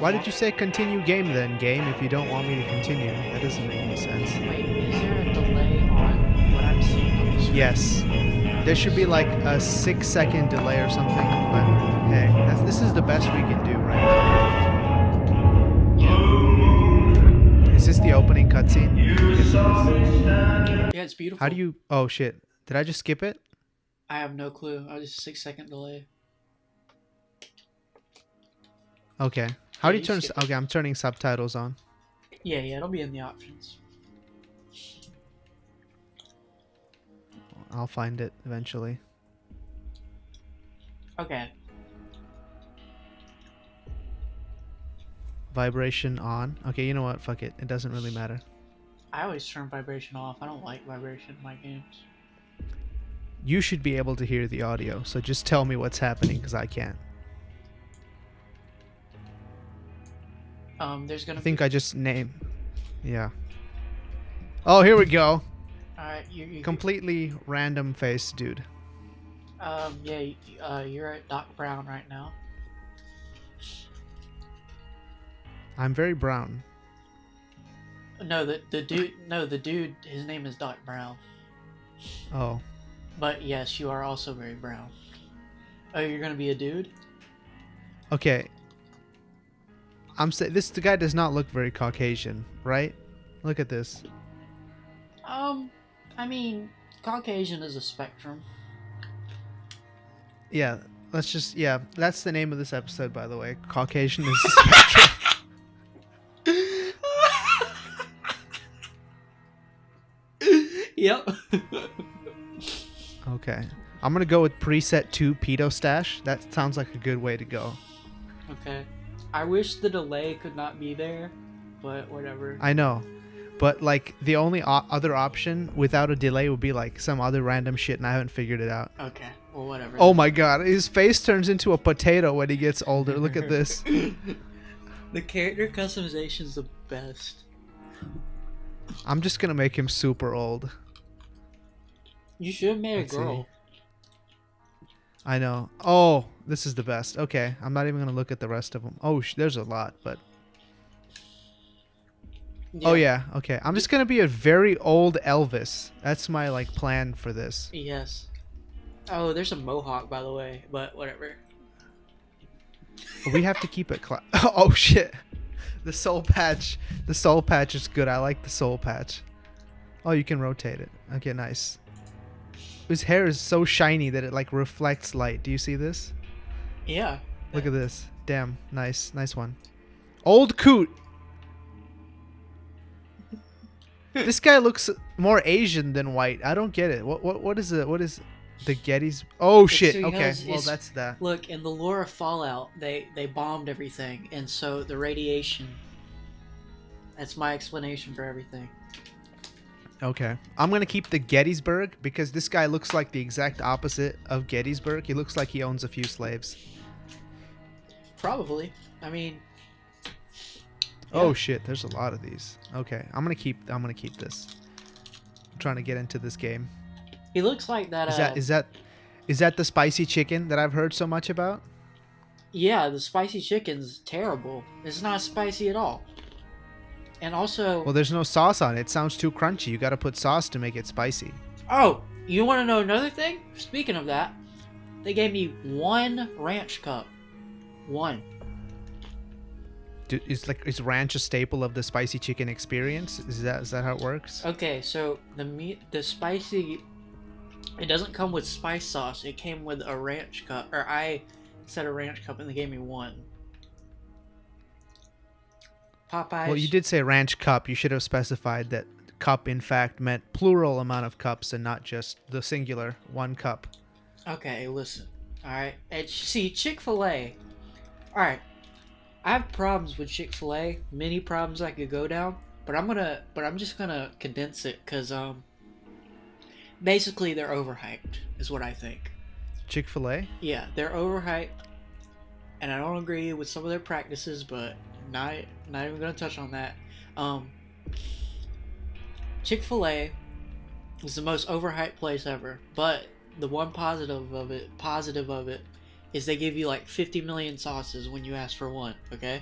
Why did you say continue game then, game, if you don't want me to continue? That doesn't make any sense. Wait, is there a delay on what I'm seeing on the screen? Yes. There should be like a 6-second delay or something, but hey, this is the best we can do right now. Is this the opening cutscene? Yes, it is. Yeah, it's beautiful. How do you... Oh, shit. Did I just skip it? I have no clue. I was just 6-second delay. Okay. How do you you turn... skip Okay, I'm turning subtitles on. Yeah, it'll be in the options. I'll find it eventually. Okay. Vibration on. Okay, you know what? Fuck it. It doesn't really matter. I always turn vibration off. I don't like vibration in my games. You should be able to hear the audio, so just tell me what's happening, because I can't. There's gonna I think I just named... Yeah. Oh, here we go. Alright, you Completely random face dude. yeah, you're at Doc Brown right now. I'm very brown. No, the dude, his name is Doc Brown. Oh. But yes, you are also very brown. Oh, you're gonna be a dude? Okay. I'm saying the guy does not look very Caucasian, right? Look at this. I mean, Caucasian is a spectrum. Yeah, let's just... Yeah, that's the name of this episode, by the way. Caucasian is a spectrum. Yep. Okay. I'm gonna go with preset 2 pedo stash. That sounds like a good way to go. Okay. I wish the delay could not be there, but whatever. I know. But, like, the only other option without a delay would be, like, some other random shit, and I haven't figured it out. Okay. Well, whatever. Oh my god, his face turns into a potato when he gets older. Look at this. The character customization is the best. I'm just gonna make him super old. You should have made Let's a girl. see. I know. Oh, this is the best. Okay, I'm not even gonna look at the rest of them. Oh, there's a lot, but... Yeah. Oh yeah, okay. I'm just gonna be a very old Elvis. That's my, like, plan for this. Yes. Oh, there's a mohawk, by the way, but whatever. We have to keep it oh shit. The soul patch. The soul patch is good. I like the soul patch. Oh, you can rotate it. Okay, nice. His hair is so shiny that it, like, reflects light. Do you see this? Yeah. Look at this. Damn, nice. Nice one. Old coot. This guy looks more Asian than white. I don't get it. What is the Gettys? Oh shit. Okay. Well, that's that. Look, in the lore of Fallout, they bombed everything, and so the radiation. That's my explanation for everything. Okay. I'm going to keep the Gettysburg because this guy looks like the exact opposite of Gettysburg. He looks like he owns a few slaves. Probably. I mean... Oh yeah. shit, there's a lot of these. Okay, I'm going to keep this. I'm trying to get into this game. He looks like that Is that the spicy chicken that I've heard so much about? Yeah, the spicy chicken's terrible. It's not spicy at all. And also... Well, there's no sauce on it. It sounds too crunchy. You got to put sauce to make it spicy. Oh, you want to know another thing? Speaking of that, they gave me 1 ranch cup. 1. Dude, is ranch a staple of the spicy chicken experience? Is that how it works? Okay, so the spicy... It doesn't come with spice sauce. It came with a ranch cup. Or I said a ranch cup and they gave me 1. Popeyes. Well, you did say ranch cup. You should have specified that cup, in fact, meant plural amount of cups and not just the singular 1 cup. Okay, listen. Alright. See, Chick-fil-A. Alright. I have problems with Chick-fil-A. Many problems I could go down. But I'm just gonna condense it, because, basically they're overhyped, is what I think. Chick-fil-A? Yeah, they're overhyped. And I don't agree with some of their practices, but not even gonna touch on that. Chick-fil-A is the most overhyped place ever, but the one positive of it is they give you like 50 million sauces when you ask for one, okay?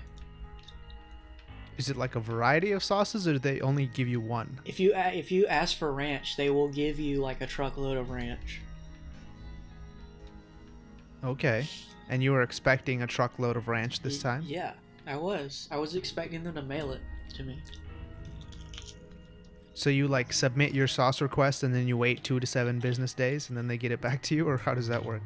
Is it like a variety of sauces, or do they only give you one? If you ask for ranch, they will give you like a truckload of ranch. Okay. And you were expecting a truckload of ranch this time? Yeah, I was. I was expecting them to mail it to me. So you like submit your sauce request and then you wait 2 to 7 business days and then they get it back to you, or how does that work?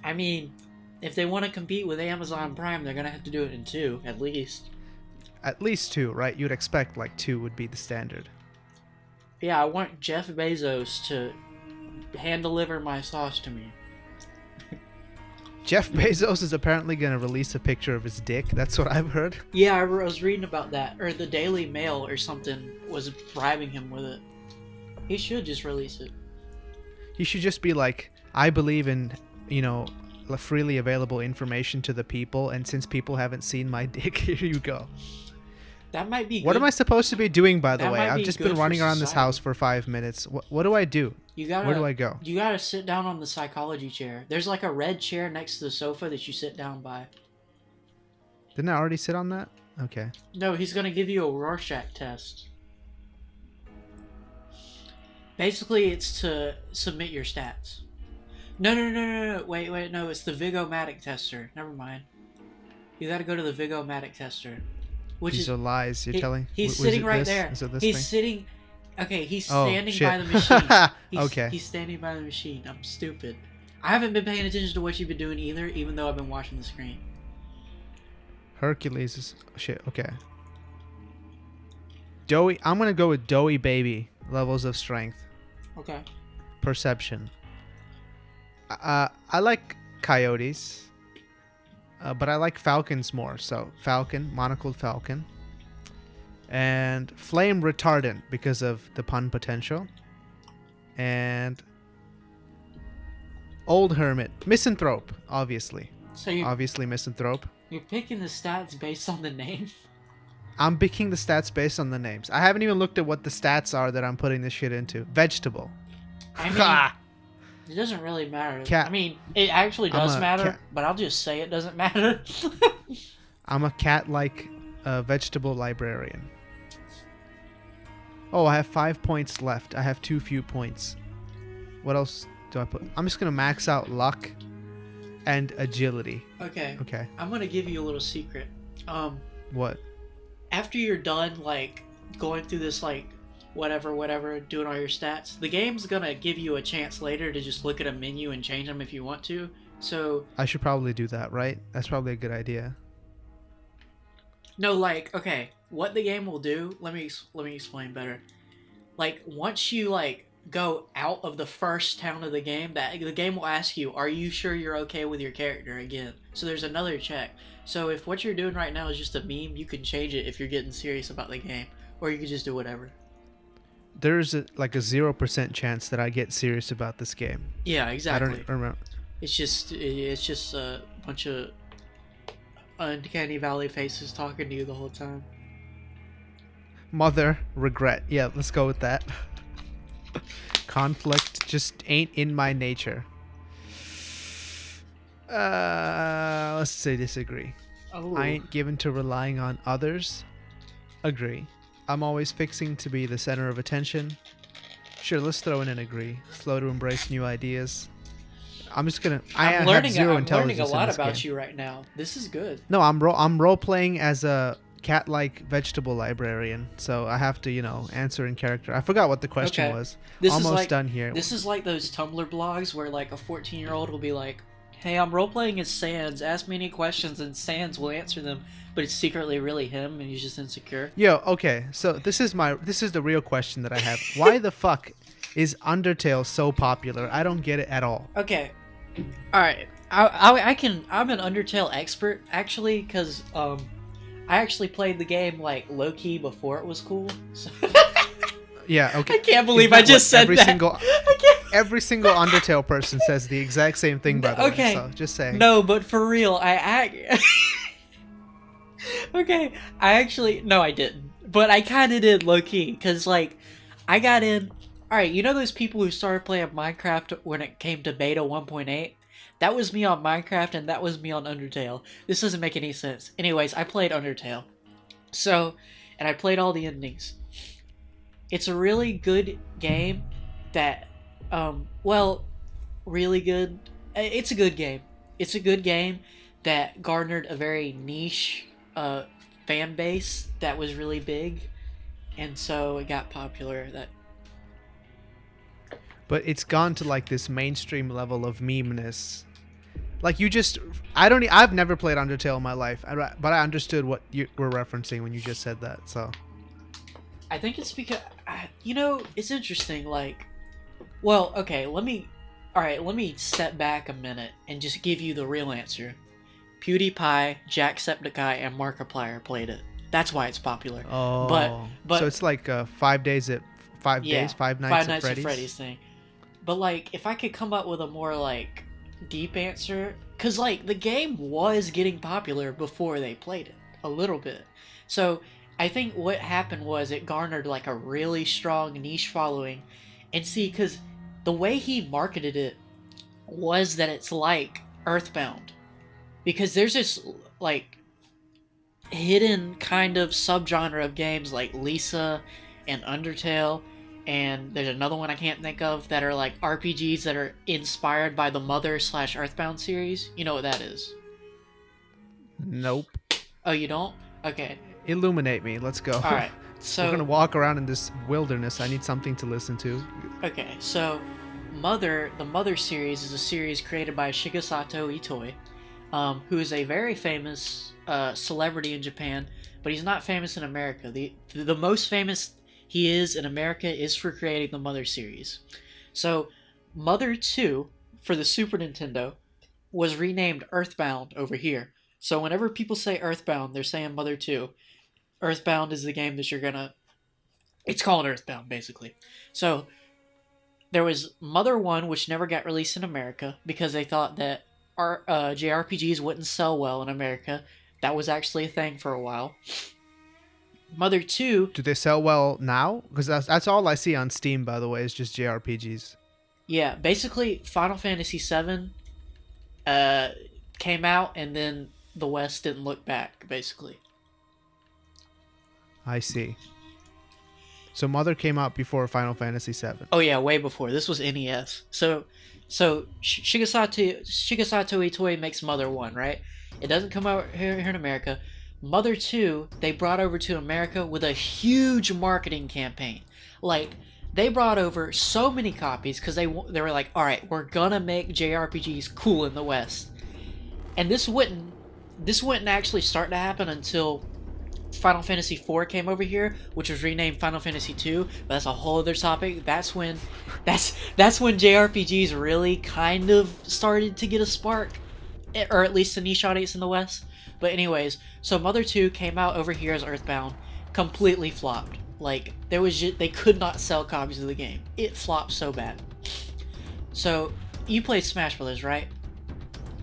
I mean, if they want to compete with Amazon Prime, they're gonna have to do it in 2 at least. At least 2, right? You'd expect like 2 would be the standard. Yeah, I want Jeff Bezos to hand deliver my sauce to me. Jeff Bezos is apparently going to release a picture of his dick. That's what I've heard. Yeah, I was reading about that. Or the Daily Mail or something was bribing him with it. He should just release it. He should just be like, I believe in, freely available information to the people, and since people haven't seen my dick, here you go. That might be good. What am I supposed to be doing, by the That way? might I've be just good been for running around this society. house for 5 minutes. What do I do? Where do I go? You gotta sit down on the psychology chair. There's like a red chair next to the sofa that you sit down by. Didn't I already sit on that? Okay. No, he's gonna give you a Rorschach test. Basically, it's to submit your stats. No. Wait. No, it's the Vigomatic tester. Never mind. You gotta go to the Vigomatic tester. These are lies you're telling? He's Was sitting it right this? there. Is it this He's thing? sitting... Okay, he's Oh, standing shit. by the machine. Okay. He's standing by the machine. I'm stupid. I haven't been paying attention to what you've been doing either, even though I've been watching the screen. Hercules is... Shit, okay. Doughy... I'm going to go with Doughy Baby. Levels of strength. Okay. Perception. I like coyotes. But I like falcons more. So, falcon. Monocled falcon. And flame retardant because of the pun potential. And... Old hermit. Misanthrope, obviously. So you're Obviously misanthrope. picking the stats based on the name? I'm picking the stats based on the names. I haven't even looked at what the stats are that I'm putting this shit into. Vegetable. I mean, Ha! it doesn't really matter. Cat. I mean, it actually I'm does a matter, cat. but I'll just say it doesn't matter. I'm a cat-like vegetable librarian. Oh, I have 5 points left. I have too few points. What else do I put? I'm just going to max out luck and agility. Okay. Okay. I'm gonna give you a little secret. What? After you're done, like, going through this, like, whatever, doing all your stats, the game's gonna give you a chance later to just look at a menu and change them if you want to. So, I should probably do that, right? That's probably a good idea. no, like, okay, what the game will do, let me explain better. Like, once you, like, go out of the first town of the game, that the game will ask you, are you sure you're okay with your character again? So there's another check. So if what you're doing right now is just a meme, you can change it if you're getting serious about the game, or you can just do whatever. There's like a 0% chance that I get serious about this game. Yeah, exactly. I don't remember. It's just a bunch of uncanny valley faces talking to you the whole time. Mother, regret. Yeah, let's go with that. Conflict just ain't in my nature. Let's say disagree. Oh, I ain't given to relying on others. Agree. I'm always fixing to be the center of attention. Sure, let's throw in an agree. Slow to embrace new ideas. I'm just gonna. I have zero intelligence I'm learning a lot in this about game. you right now. This is good. No, I'm role playing as a cat-like vegetable librarian, so I have to answer in character. I forgot what the question Okay. was. This is Almost like, done here. This is like those Tumblr blogs where like a 14-year-old will be like, "Hey, I'm role playing as Sans. Ask me any questions, and Sans will answer them." But it's secretly really him, and he's just insecure. Yo, okay, so this is the real question that I have. Why the fuck is Undertale so popular? I don't get it at all. Okay, all right. I'm an Undertale expert actually, because I actually played the game like low key before it was cool. So Yeah, okay. I can't believe Isn't I that just what said every that. single I can't- every single Undertale person says the exact same thing, by the Okay. way. So just saying. No, but for real, Okay, no, I didn't. But I kind of did low key, because like, I got in. All right, you know those people who started playing Minecraft when it came to beta 1.8? That was me on Minecraft, and that was me on Undertale. This doesn't make any sense. Anyways, I played Undertale. So, and I played all the endings. It's a really good game that, well, really good. It's a good game. It's a good game that garnered a very niche fan base that was really big, and so it got popular. That But it's gone to like this mainstream level of memeness. Like you just, I don't, I've never played Undertale in my life, but I understood what you were referencing when you just said that. So I think it's because it's interesting. Like, well, okay, let me step back a minute and just give you the real answer. PewDiePie, Jacksepticeye, and Markiplier played it. That's why it's popular. oh, But so it's like 5 days at yeah, 5 nights Five at Nights Freddy's. at Freddy's thing. But like, if I could come up with a more like deep answer, because like the game was getting popular before they played it a little bit. So I think what happened was it garnered like a really strong niche following, and see, because the way he marketed it was that it's like Earthbound, because there's this like hidden kind of subgenre of games like Lisa and Undertale, and there's another one I can't think of that are like RPGs that are inspired by the Mother / Earthbound series. You know what that is? Nope. Oh, you don't? Okay. Illuminate me. Let's go. All right. So we're gonna walk around in this wilderness. I need something to listen to. okay. So the Mother series is a series created by Shigesato Itoi, who is a very famous celebrity in Japan, but he's not famous in America. The most famous he is in America is for creating the Mother series. So Mother 2 for the Super Nintendo was renamed Earthbound over here. So whenever people say Earthbound, they're saying Mother 2. Earthbound is the game that you're gonna... It's called Earthbound, basically. So there was Mother 1, which never got released in America because they thought that JRPGs wouldn't sell well in America. That was actually a thing for a while. Mother 2... Do they sell well now? Because that's all I see on Steam, by the way, is just JRPGs. Yeah, basically Final Fantasy VII came out, and then the West didn't look back, basically. I see. So Mother came out before Final Fantasy VII. Oh yeah, way before. This was NES. So Shigesato Itoi makes Mother 1, right? It doesn't come out here in America. Mother 2, they brought over to America with a huge marketing campaign. Like, they brought over so many copies because they were like, all right, we're gonna make JRPGs cool in the West. And this wouldn't actually start to happen until Final Fantasy IV came over here, which was renamed Final Fantasy II, but that's a whole other topic. That's when JRPGs really kind of started to get a spark, or at least a niche audience in the West. But anyways, so Mother 2 came out over here as Earthbound, completely flopped. Like, they could not sell copies of the game. It flopped so bad. So you played Smash Brothers, right?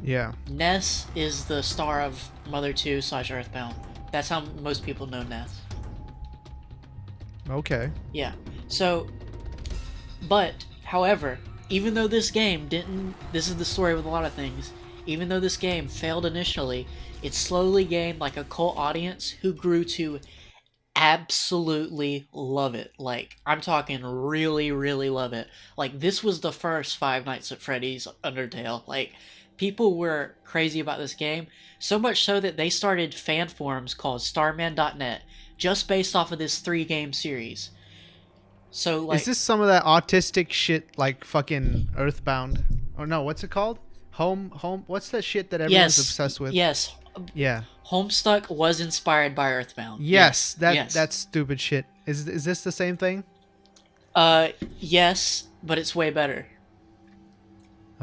Yeah. Ness is the star of Mother 2 / Earthbound. That's how most people know Ness. Okay. Yeah. So, but, however, even though this game didn't... This is the story with a lot of things. Even though this game failed initially, it slowly gained like a cult audience who grew to absolutely love it. Like, I'm talking really, really love it. Like, this was the first Five Nights at Freddy's Undertale. Like, people were crazy about this game, so much so that they started fan forums called starman.net just based off of this 3-game series. So, like... Is this some of that autistic shit like fucking Earthbound? Or no, what's it called? Home, what's that shit that everyone's obsessed with? Yes. Yeah. Homestuck was inspired by Earthbound. Yes, yes. That's stupid shit. Is this the same thing? Yes, but it's way better.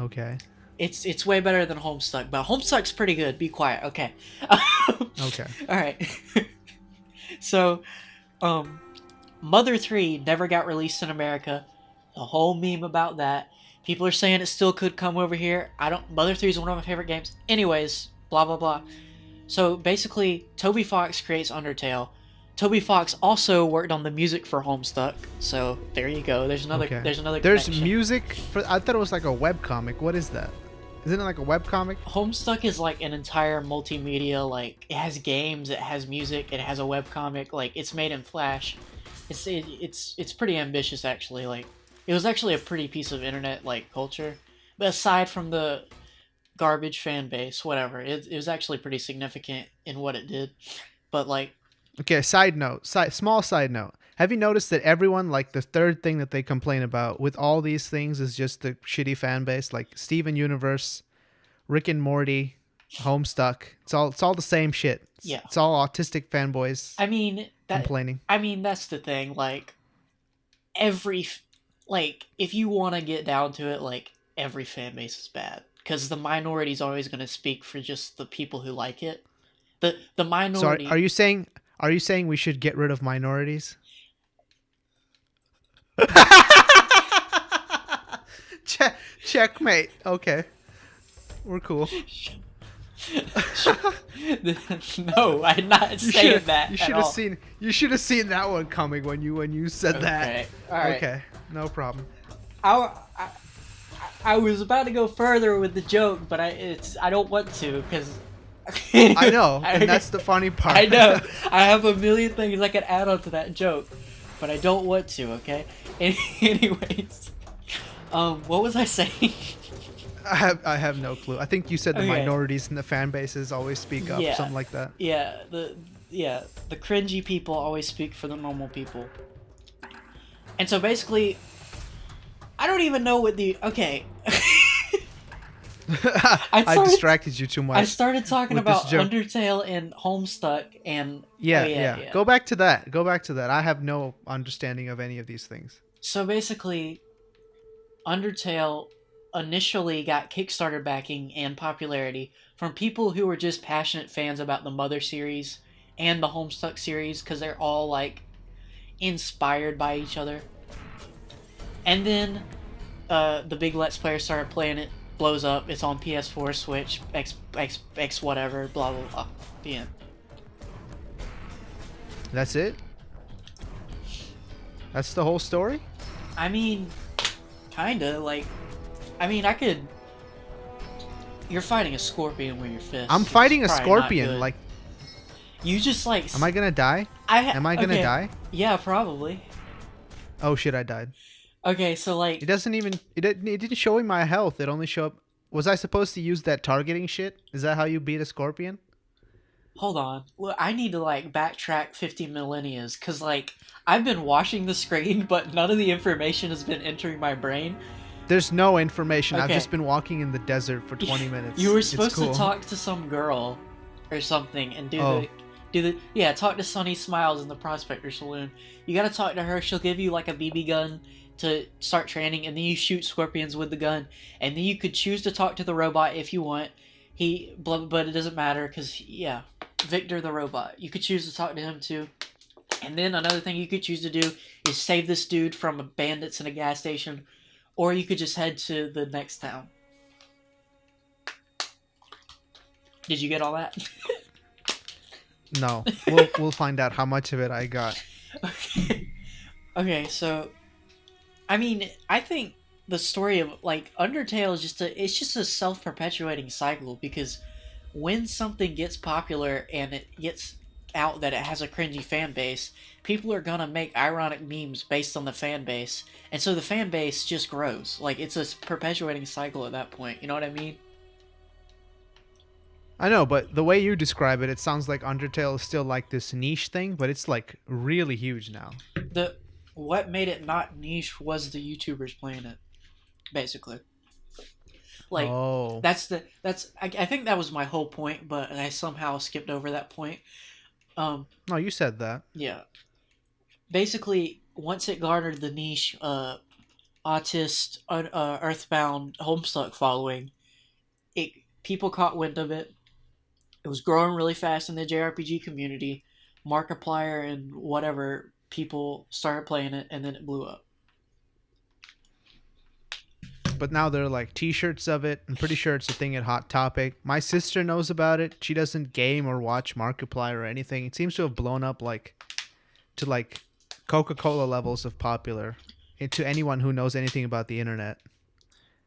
Okay. It's way better than Homestuck, but Homestuck's pretty good. Be quiet, okay. Okay. All right. So, Mother 3 never got released in America. A whole meme about that. People are saying it still could come over here. Mother 3 is one of my favorite games. Anyways, blah blah blah. So basically, Toby Fox creates Undertale. Toby Fox also worked on the music for Homestuck. So there you go. There's another. Okay. There's another. There's connection. music for. I thought it was like a webcomic. What is that? Isn't it like a webcomic? Homestuck is like an entire multimedia. Like it has games, it has music, it has a webcomic. Like it's made in Flash. It's pretty ambitious actually. Like it was actually a pretty piece of internet like culture. But aside from the garbage fan base, whatever, it was actually pretty significant in what it did. But like, Okay, small side note. Have you noticed that everyone, like the third thing that they complain about with all these things is just the shitty fan base, like Steven Universe, Rick and Morty, Homestuck. It's all the same shit. yeah, It's all autistic fanboys I mean complaining. that's the thing. Like every like if you want to get down to it, like every fan base is bad because the minority is always going to speak for just the people who like it. The So minority. are you saying we should get rid of minorities? Checkmate. Okay. We're cool. No, I'm not saying that. You at should have all. seen. You should have seen that one coming when you said that. Okay, all right. Okay, no problem. I, I, I was about to go further with the joke, but I don't want to because. I know, and that's the funny part. I know. I have a million things I could add on to that joke, but I don't want to. Okay. Anyways, what was I saying? I have no clue. I think you said the Okay. minorities in the fan bases always speak up, Yeah. something like that. Yeah, the cringy people always speak for the normal people. And so basically, I don't even know what the okay. I started- distracted you too much. I started talking with this about joke. Undertale and Homestuck and Yeah, oh, yeah. Go back to that. Go back to that. I have no understanding of any of these things. So basically, Undertale initially got Kickstarter backing and popularity from people who were just passionate fans about the Mother series and the Homestuck series because they're all like inspired by each other. And then the big Let's Players started playing it, blows up. It's on PS4, Switch, X whatever, blah blah blah. The end. That's it? That's the whole story? I mean, kinda like. I mean, I could. You're fighting a scorpion with your fist. I'm fighting a It's probably not scorpion. good. Like, You just like. am I gonna die? Am I gonna okay. die? Yeah, probably. Oh shit, I died. Okay, so like. It doesn't even. It didn't show me my health. It only showed up. Was I supposed to use that targeting shit? Is that how you beat a scorpion? Hold on. Well, I need to like backtrack 50 millennias because like I've been watching the screen, but none of the information has been entering my brain. There's no information. I've Okay. just been walking in the desert for 20 minutes. You were It's supposed cool. to talk to some girl or something and Oh. talk to Sunny Smiles in the Prospector Saloon. You gotta talk to her. She'll give you like a BB gun to start training, and then you shoot scorpions with the gun, and then you could choose to talk to the robot if you want. But it doesn't matter because Victor the robot. You could choose to talk to him too. And then another thing you could choose to do is save this dude from bandits in a gas station, or you could just head to the next town. Did you get all that? No, we'll find out how much of it I got. Okay, so I mean, I think the story of like Undertale is just a self-perpetuating cycle because when something gets popular and it gets out that it has a cringy fan base, people are gonna make ironic memes based on the fan base, and so the fan base just grows. Like it's a perpetuating cycle at that point. You know what I mean? I know, but the way you describe it, it sounds like Undertale is still like this niche thing, but it's like really huge now. What made it not niche was the YouTubers playing it, basically. Like Oh. I think that was my whole point, but I somehow skipped over that point. No, you said that. Yeah. Basically, once it garnered the niche autist earthbound Homestuck following, people caught wind of it. It was growing really fast in the JRPG community. Markiplier and whatever people started playing it, and then it blew up. But now there are like t-shirts of it. I'm pretty sure it's a thing at Hot Topic. My sister knows about it. She doesn't game or watch Markiplier or anything. It seems to have blown up like to like Coca-Cola levels of popular to anyone who knows anything about the internet.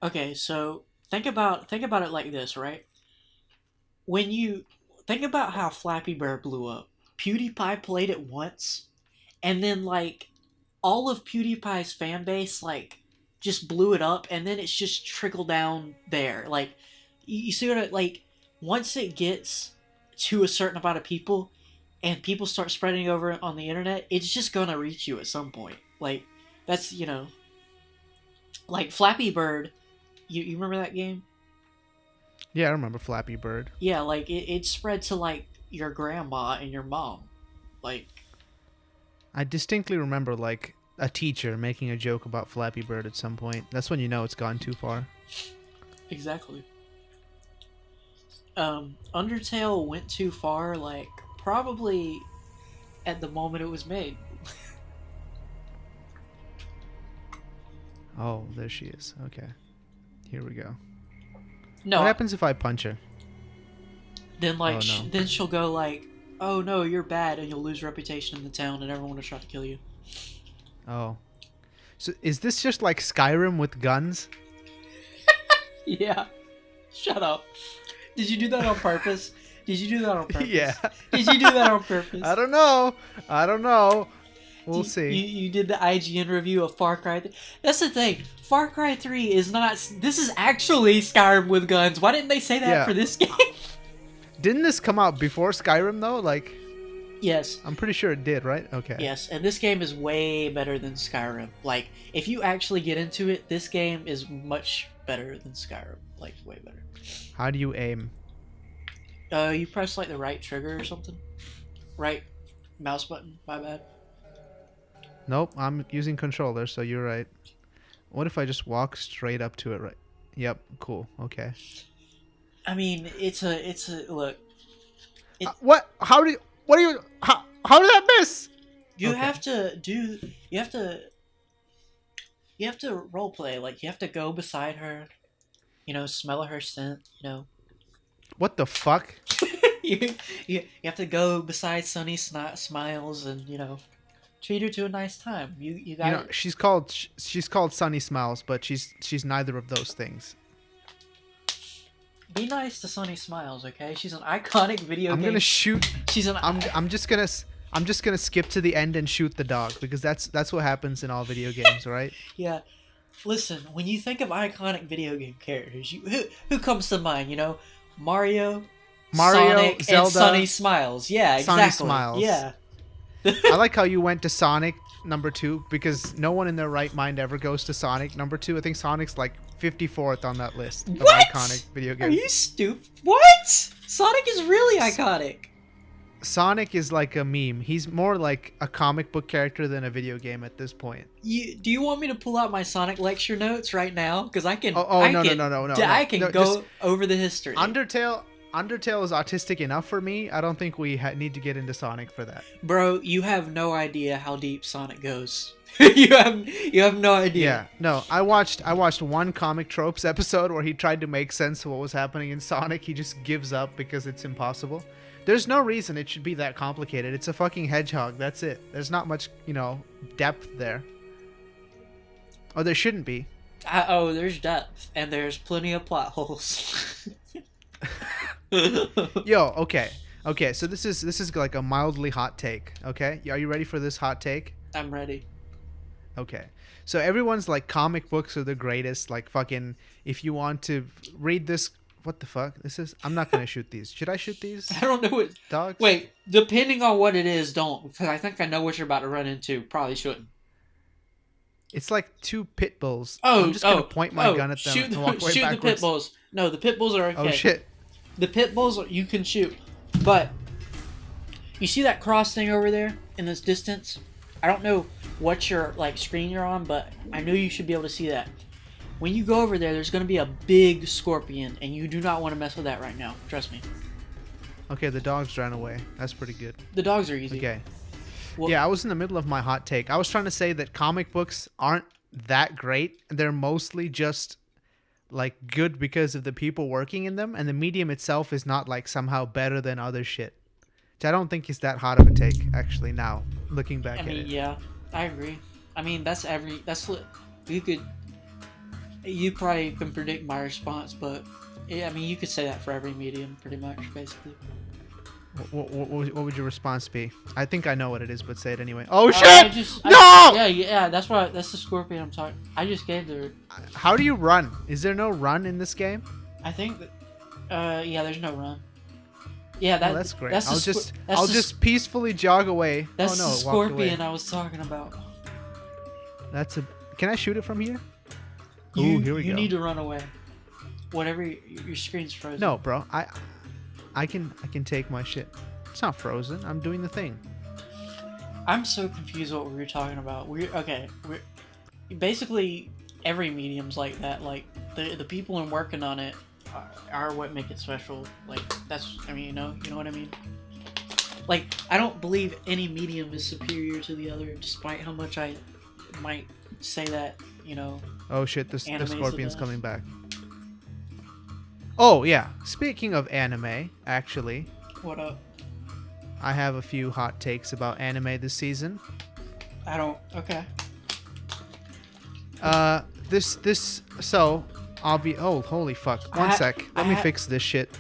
Okay, so think about it like this, right? When you think about how Flappy Bird blew up, PewDiePie played it once, and then like all of PewDiePie's fan base like just blew it up, and then it's just trickled down there. Like you see what like once it gets to a certain amount of people, and people start spreading over on the internet, it's just gonna reach you at some point. Like that's like Flappy Bird. You remember that game? Yeah, I remember Flappy Bird. Yeah, like it spread to like your grandma and your mom. Like I distinctly remember like a teacher making a joke about Flappy Bird at some point. That's when you know it's gone too far. exactly. Undertale went too far, like probably at the moment it was made. Oh, there she is. Okay. Here we go. No, What happens if I punch her? then like Oh, no. then she'll go like, "Oh no, you're bad," and you'll lose reputation in the town, and everyone will try to kill you. Oh. So is this just like Skyrim with guns? Yeah. Shut up. Did you do that on purpose? Did you do that on purpose? Yeah. Did you do that on purpose? I don't know. I don't know. We'll You, see. you did the IGN review of Far Cry 3. That's the thing. Far Cry 3 is not. This is actually Skyrim with guns. Why didn't they say that Yeah. for this game? Didn't this come out before Skyrim though? Like, Yes. I'm pretty sure it did, right? Okay. Yes, and this game is way better than Skyrim. Like, if you actually get into it, this game is much better than Skyrim. Like, way better. How do you aim? You press, like, the right trigger or something. Right mouse button, my bad. Nope, I'm using controller, so you're right. What if I just walk straight up to it, right? Yep, cool. Okay. I mean, it's a, look, What? How do you... What do you... How did that miss? you Okay. have to do, you have to role play. Like, you have to go beside her, smell her scent, What the fuck? you have to go beside Sunny Smiles and, treat her to a nice time. You got You know, she's called Sunny Smiles, but she's neither of those things. Be nice to Sunny Smiles, okay? She's an iconic video I'm game. gonna shoot. She's an. I'm just gonna skip to the end and shoot the dog because that's what happens in all video games, right? Yeah. Listen, when you think of iconic video game characters, who comes to mind? Mario, Sonic, Zelda, and Sunny Smiles. Yeah, Sunny exactly. Smiles. Yeah. I like how you went to Sonic number 2 because no one in their right mind ever goes to Sonic number 2. I think Sonic's like 54th on that list of What? iconic video Are games. you stupid? What? Sonic is really iconic. Sonic is like a meme. He's more like a comic book character than a video game at this point. Do you want me to pull out my Sonic lecture notes right now? Because I can. No, I can no, go just- over the history. Undertale is autistic enough for me. I don't think we need to get into Sonic for that. Bro, you have no idea how deep Sonic goes. you have no idea. Yeah, no. I watched one Comic Tropes episode where he tried to make sense of what was happening in Sonic. He just gives up because it's impossible. There's no reason it should be that complicated. It's a fucking hedgehog. That's it. There's not much, depth there. Or there shouldn't be. There's depth, and there's plenty of plot holes. Yo, okay. So this is like a mildly hot take. Okay, are you ready for this hot take? I'm ready. Okay. So everyone's like comic books are the greatest. Like fucking, if you want to read this, what the fuck? I'm not gonna shoot these. Should I shoot these I don't know what. dogs? Wait, depending on what it is, don't. Because I think I know what you're about to run into. Probably shouldn't. It's like 2 pit bulls. Oh, I'm just gonna point my gun at them shoot and walk away shoot backwards. the pit bulls. No, the pit bulls are okay. Oh shit. The pit bulls you can shoot, but you see that cross thing over there in this distance? I don't know what your screen you're on, but I know you should be able to see that. When you go over there's going to be a big scorpion, and you do not want to mess with that right now. Trust me. Okay, the dogs ran away. That's pretty good. The dogs are easy. Okay. Well, Yeah, I was in the middle of my hot take. I was trying to say that comic books aren't that great. They're mostly just like good because of the people working in them, and the medium itself is not like somehow better than other shit. Which I don't think is that hot of a take actually now, looking back I at mean, it. yeah, I agree. I mean, you could. You probably can predict my response, but yeah, I mean, you could say that for every medium, pretty much, basically. What would your response be? I think I know what it is, but say it anyway. Oh shit! Yeah, yeah, that's the scorpion I'm talking. I just gave the. How do you run? Is there no run in this game? I think that. Yeah, there's no run. Yeah, that's great. That's I'll just peacefully jog away. That's oh no, the scorpion I was talking about. That's a. Can I shoot it from here? Ooh, here we go. You need to run away. Whatever your screen's frozen. No, bro. I can take my shit. It's not frozen. I'm doing the thing. I'm so confused what we were talking about. We're basically every medium's like that. Like the people in working on it are what make it special. Like that's you know what I mean. Like I don't believe any medium is superior to the other, despite how much I might say that. You know. Oh shit! The scorpion's coming back. Oh yeah. Speaking of anime, actually. What up? I have a few hot takes about anime this season. I don't. Okay. Oh, holy fuck. One sec. Let me fix this shit.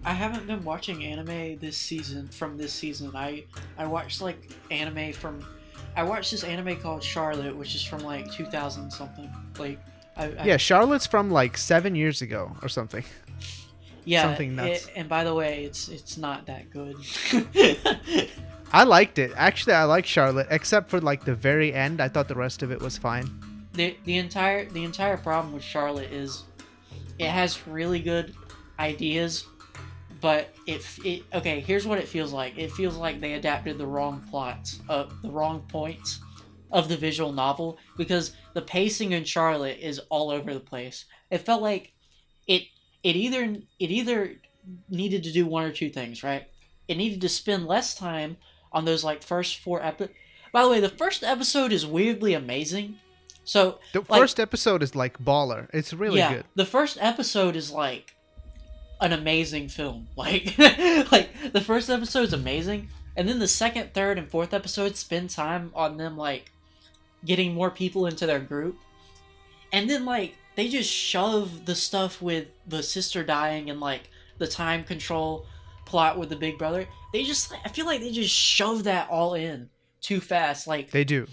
I haven't been watching anime this season. I watched like anime from. I watched this anime called Charlotte, which is from like 2000 something. Like. Yeah, Charlotte's from like 7 years ago or something. Yeah, something nuts. And by the way, it's not that good. I liked it. Actually, I like Charlotte, except for like the very end. I thought the rest of it was fine. The entire problem with Charlotte is it has really good ideas, but okay, here's what it feels like. It feels like they adapted the wrong plots of the wrong points of the visual novel, because the pacing in Charlotte is all over the place. It felt like it either needed to do one or two things, right? It needed to spend less time on those like first 4 episodes. By the way, the first episode is weirdly amazing. So the first episode is like baller. It's really good. The first episode is like an amazing film. Like like the first episode is amazing, and then the second, third, and fourth episodes spend time on them like getting more people into their group, and then like they just shove the stuff with the sister dying and like the time control plot with the big brother. I feel like they just shove that all in too fast. Like they do.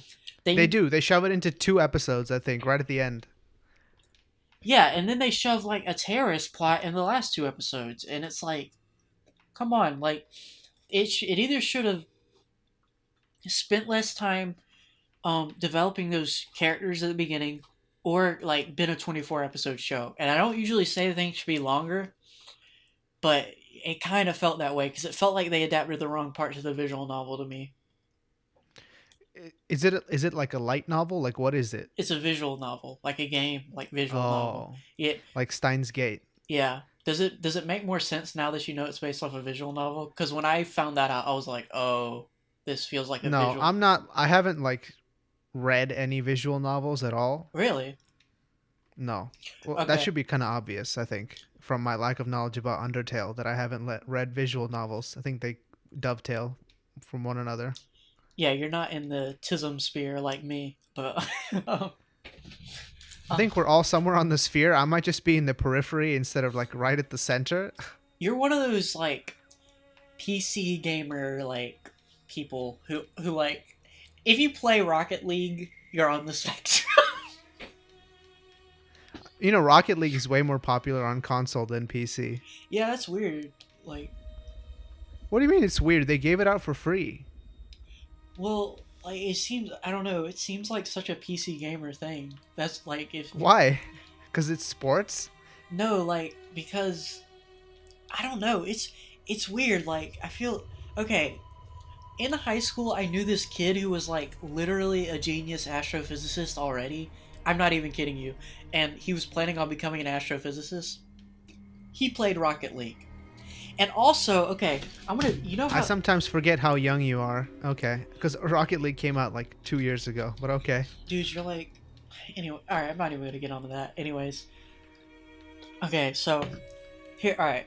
They shove it into 2 episodes, I think, right at the end. Yeah, and then they shove like a terrorist plot in the last 2 episodes, and it's like, come on, like it either should have spent less time developing those characters at the beginning, or like been a 24 episode show. And I don't usually say things should be longer, but it kind of felt that way because it felt like they adapted the wrong parts of the visual novel to me. Is it like a light novel? Like what is it? It's a visual novel, like a game, like visual novel. Yeah, like Steins Gate. Yeah. Does it make more sense now that you know it's based off a visual novel? Because when I found that out, I was like, oh, this feels like a visual. No, I'm not. I haven't like read any visual novels at all. Really? No. Well, that should be kind of obvious, I think, from my lack of knowledge about Undertale, that I haven't read visual novels. I think they dovetail from one another. Yeah, you're not in the Tism sphere like me, but I think we're all somewhere on the sphere. I might just be in the periphery instead of like right at the center. You're one of those like PC gamer like people who like, if you play Rocket League, you're on the spectrum. You know, Rocket League is way more popular on console than PC. Yeah, that's weird. Like, what do you mean it's weird? They gave it out for free. Well, like it seems, I don't know, it seems like such a PC gamer thing. That's like if Why? Because it's sports? No, like because I don't know. It's weird. Like I feel okay. In high school, I knew this kid who was like literally a genius astrophysicist already. I'm not even kidding you. And he was planning on becoming an astrophysicist. He played Rocket League. And also, okay, I'm gonna, you know how... I sometimes forget how young you are. Okay. Because Rocket League came out like 2 years ago, but okay. Dude, you're like... Anyway, alright, I'm not even gonna get onto that. Anyways. Okay, so... Here, alright.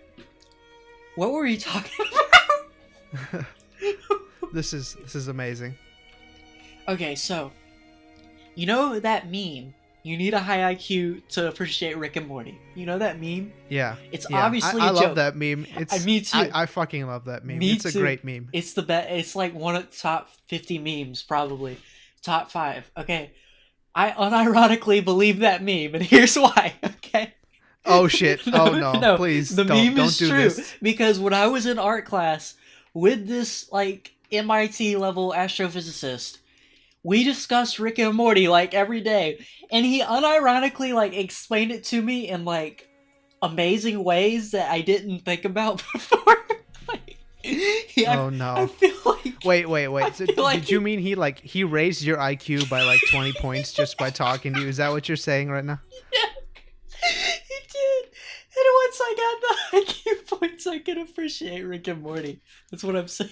What were you talking about? This is amazing. Okay, so... You know that meme You need a high IQ to appreciate Rick and Morty. You know that meme? Yeah. It's Yeah. obviously I a love joke. that meme. It's Me too. I fucking love that meme. Me It's a too. great meme. It's the best. It's like one of the top 50 memes, probably. Top 5. Okay. I unironically believe that meme, and here's why. Okay. Oh shit. Oh no. No, Please the don't meme is do true this. because when I was in art class with this like MIT level astrophysicist, we discussed Rick and Morty like every day, and he unironically like explained it to me in like amazing ways that I didn't think about before. Like, yeah, Oh no. I feel like Wait. So feel like did you mean he raised your IQ by like 20 points just by talking to you? Is that what you're saying right now? yeah, he did. And once I got the IQ points, I could appreciate Rick and Morty. That's what I'm saying.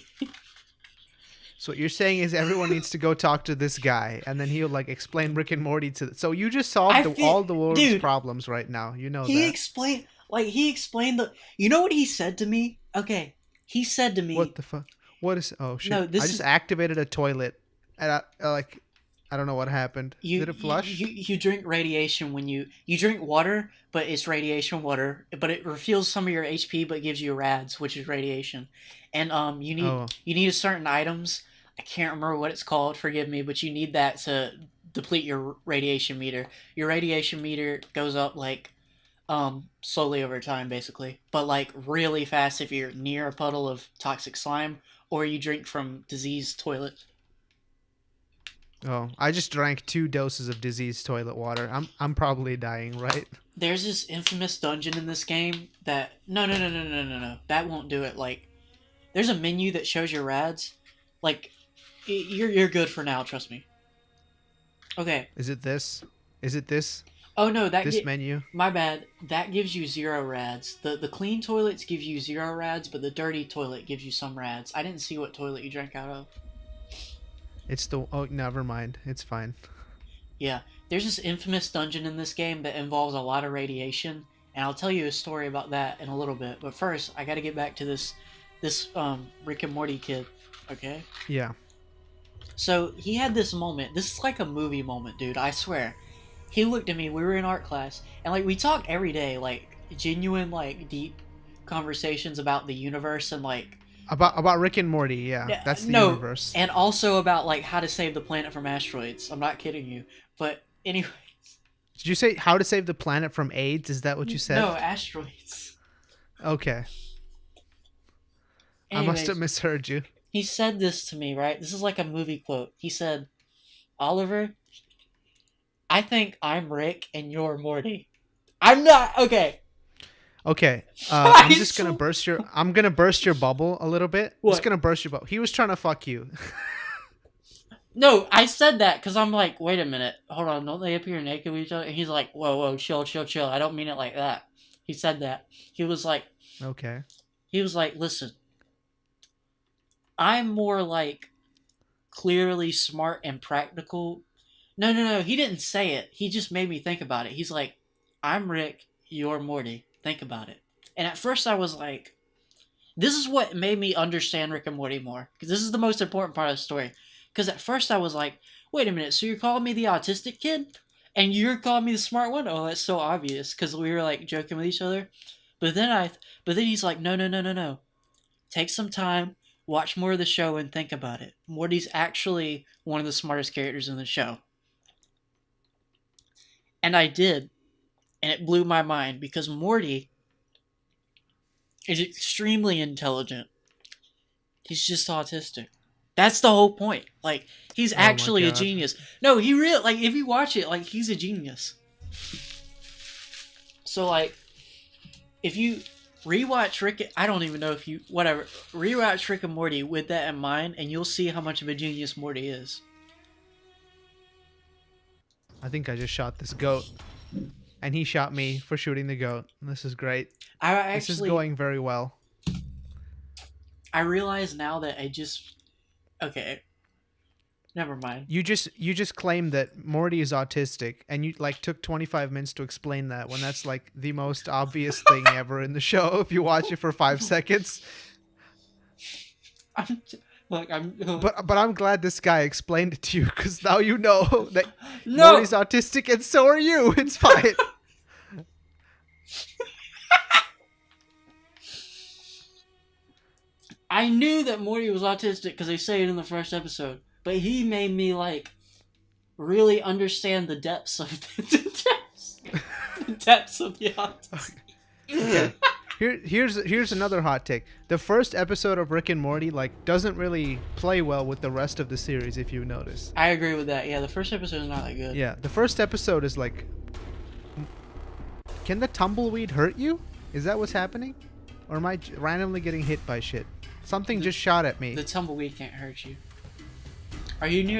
So what you're saying is everyone needs to go talk to this guy, and then he'll like explain Rick and Morty to. So you just solved all the world's dude, problems right now. You know he that. explained the. You know what he said to me? Okay, he said to me. What the fuck? What is? Oh shit! No, I just activated a toilet, and I don't know what happened. Did it flush? You drink radiation when you drink water, but it's radiation water, but it refuels some of your HP, but gives you rads, which is radiation, and you need a certain items. I can't remember what it's called. Forgive me, but you need that to deplete your radiation meter. Your radiation meter goes up like slowly over time, basically, but like really fast if you're near a puddle of toxic slime or you drink from diseased toilet. Oh, I just drank 2 doses of diseased toilet water. I'm probably dying, right? There's this infamous dungeon in this game that no. That won't do it. Like, there's a menu that shows your rads. Like, you're good for now. Trust me. Okay. Is it this? Is it this? Oh no, this menu. My bad. That gives you 0 rads. The clean toilets give you 0 rads, but the dirty toilet gives you some rads. I didn't see what toilet you drank out of. It's the never mind. It's fine. Yeah, there's this infamous dungeon in this game that involves a lot of radiation, and I'll tell you a story about that in a little bit. But first, I got to get back to this Rick and Morty kid. Okay. Yeah. So he had this moment. This is like a movie moment, dude. I swear. He looked at me. We were in art class, and like we talk every day, like genuine, like deep conversations about the universe and like about Rick and Morty. Yeah, that's the universe. And also about like how to save the planet from asteroids. I'm not kidding you. But anyways, did you say how to save the planet from AIDS? Is that what you said? No, asteroids. Okay. Anyways, I must have misheard you. He said this to me, right? This is like a movie quote. He said, "Oliver, I think I'm Rick and you're Morty." I'm not. Okay. Okay. I'm just gonna burst your. I'm gonna burst your bubble a little bit. What? Just gonna burst your bubble. He was trying to fuck you. No, I said that because I'm like, wait a minute, hold on, don't they appear naked with each other? And he's like, whoa, chill. I don't mean it like that. He said that. He was like, okay. He was like, listen, I'm more like clearly smart and practical. No, he didn't say it. He just made me think about it. He's like, I'm Rick, you're Morty. Think about it. And at first I was like, this is what made me understand Rick and Morty more. Because this is the most important part of the story. Because at first I was like, wait a minute, so you're calling me the autistic kid? And you're calling me the smart one? Oh, that's so obvious. Because we were like joking with each other. But then he's like, no. Take some time, watch more of the show, and think about it. Morty's actually one of the smartest characters in the show. And I did. And it blew my mind because Morty is extremely intelligent. He's just autistic. That's the whole point. Like, he's actually a genius. No, he really, like, if you watch it, like, he's a genius. So, like, if you rewatch rewatch Rick and Morty with that in mind, and you'll see how much of a genius Morty is. I think I just shot this goat. And he shot me for shooting the goat. This is great. This is going very well. I realize now that okay. Never mind. You just claimed that Morty is autistic, and you like took 25 minutes to explain that when that's like the most obvious thing ever in the show if you watch it for 5 seconds. Look, I'm. But I'm glad this guy explained it to you, because now you know that No! Morty's autistic and so are you. It's fine. I knew that Morty was autistic because they say it in the first episode, but he made me like really understand the depths of the depths of the autism. Okay. Here's another hot take. The first episode of Rick and Morty like doesn't really play well with the rest of the series, if you notice. I agree with that. Yeah, the first episode is not that good. Yeah, the first episode is like, can the tumbleweed hurt you? Is that what's happening? Or am I randomly getting hit by shit? Something just shot at me. The tumbleweed can't hurt you. Are you near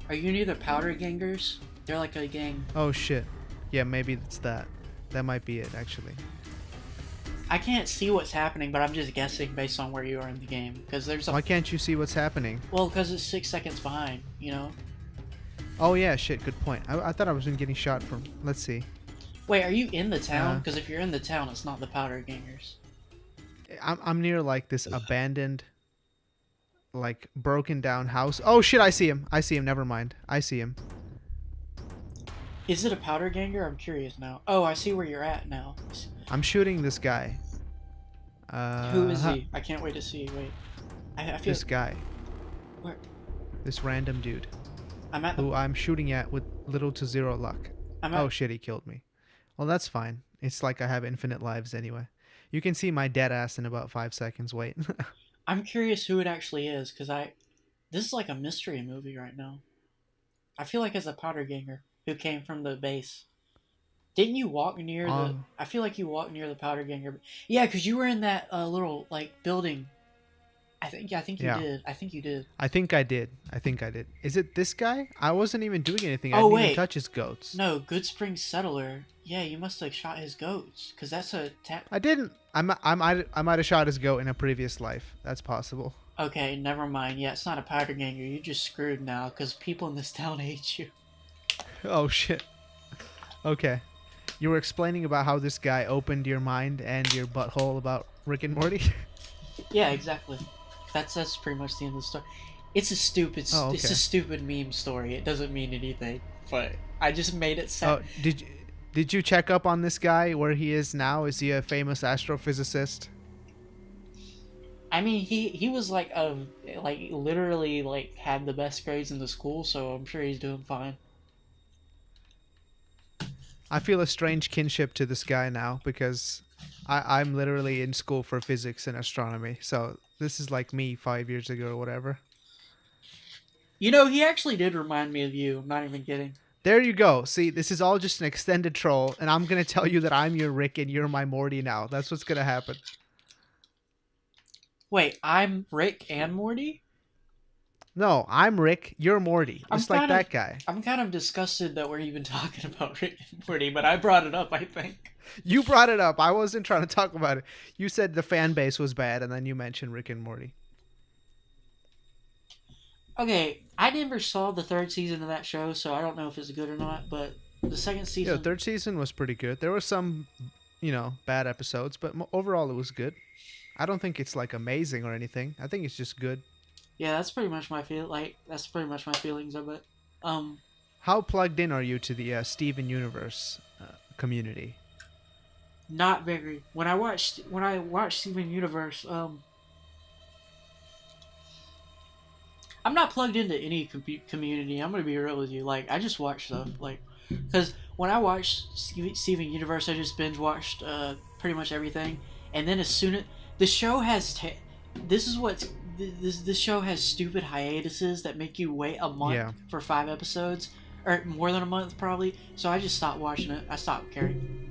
Are you near the powder gangers? They're like a gang. Oh shit. Yeah, maybe it's that. That might be it, actually. I can't see what's happening, but I'm just guessing based on where you are in the game. Because there's a. Why can't you see what's happening? Well, because it's 6 seconds behind. You know. Oh yeah, shit. Good point. I thought I was getting shot from. Let's see. Wait, are you in the town? Because if you're in the town, it's not the powder gangers. I'm near like this abandoned, like broken down house. Oh shit! I see him. I see him. Never mind. I see him. Is it a powder ganger? I'm curious now. Oh, I see where you're at now. I'm shooting this guy. Who is he? I can't wait to see. Wait. I feel... This guy. Where? This random dude. I'm at who I'm shooting at with little to zero luck. Oh shit, he killed me. Well, that's fine. It's like I have infinite lives anyway. You can see my dead ass in about 5 seconds. Wait. I'm curious who it actually is, because this is like a mystery movie right now. I feel like it's a powder ganger who came from the base. Didn't you walk near the... I feel like you walked near the powder ganger. Yeah, because you were in that little, like, building. I think you did. I think you did. I think I did. Is it this guy? I wasn't even doing anything. Oh, I didn't wait. even touch his goats. No, Good Spring Settler. Yeah, you must have shot his goats, because that's a... I didn't. I might have shot his goat in a previous life. That's possible. Okay, never mind. Yeah, it's not a powder ganger. You're just screwed now, because people in this town hate you. Oh, shit. Okay. You were explaining about how this guy opened your mind and your butthole about Rick and Morty? Yeah, exactly. That's pretty much the end of the story. It's a stupid it's a stupid meme story. It doesn't mean anything, but I just made it sound... Oh, did you check up on this guy where he is now? Is he a famous astrophysicist? I mean, he was like literally like had the best grades in the school, so I'm sure he's doing fine. I feel a strange kinship to this guy now because I'm literally in school for physics and astronomy. So this is like me 5 years ago or whatever. You know, he actually did remind me of you. I'm not even kidding. There you go. See, this is all just an extended troll, and I'm going to tell you that I'm your Rick and you're my Morty now. That's what's going to happen. Wait, I'm Rick and Morty? No, I'm Rick, you're Morty. Just like that guy. I'm kind of disgusted that we're even talking about Rick and Morty, but I brought it up, I think. You brought it up. I wasn't trying to talk about it. You said the fan base was bad, and then you mentioned Rick and Morty. Okay, I never saw the 3rd season of that show, so I don't know if it's good or not, but the 2nd season... Yeah, the 3rd season was pretty good. There were some, bad episodes, but overall it was good. I don't think it's, like, amazing or anything. I think it's just good. Yeah, that's pretty much my feelings of it. How plugged in are you to the Steven Universe community? Not very. When I watched Steven Universe, I'm not plugged into any community. I'm gonna be real with you. Like, I just watch stuff, like, because when I watched Steven Universe, I just binge watched pretty much everything, and then as soon as the show has this show has stupid hiatuses that make you wait a month for 5 episodes, or more than a month probably. So I just stopped watching it. I stopped caring.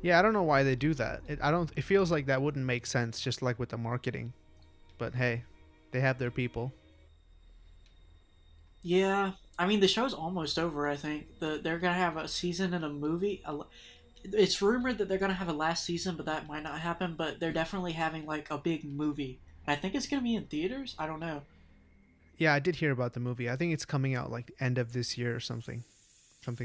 Yeah, I don't know why they do that. It feels like that wouldn't make sense, just like with the marketing. But hey, they have their people. Yeah, I mean the show's almost over. I think they're gonna have a season and a movie. It's rumored that they're gonna have a last season, but that might not happen. But they're definitely having like a big movie. I think it's gonna be in theaters. I don't know. Yeah, I did hear about the movie. I think it's coming out like end of this year or something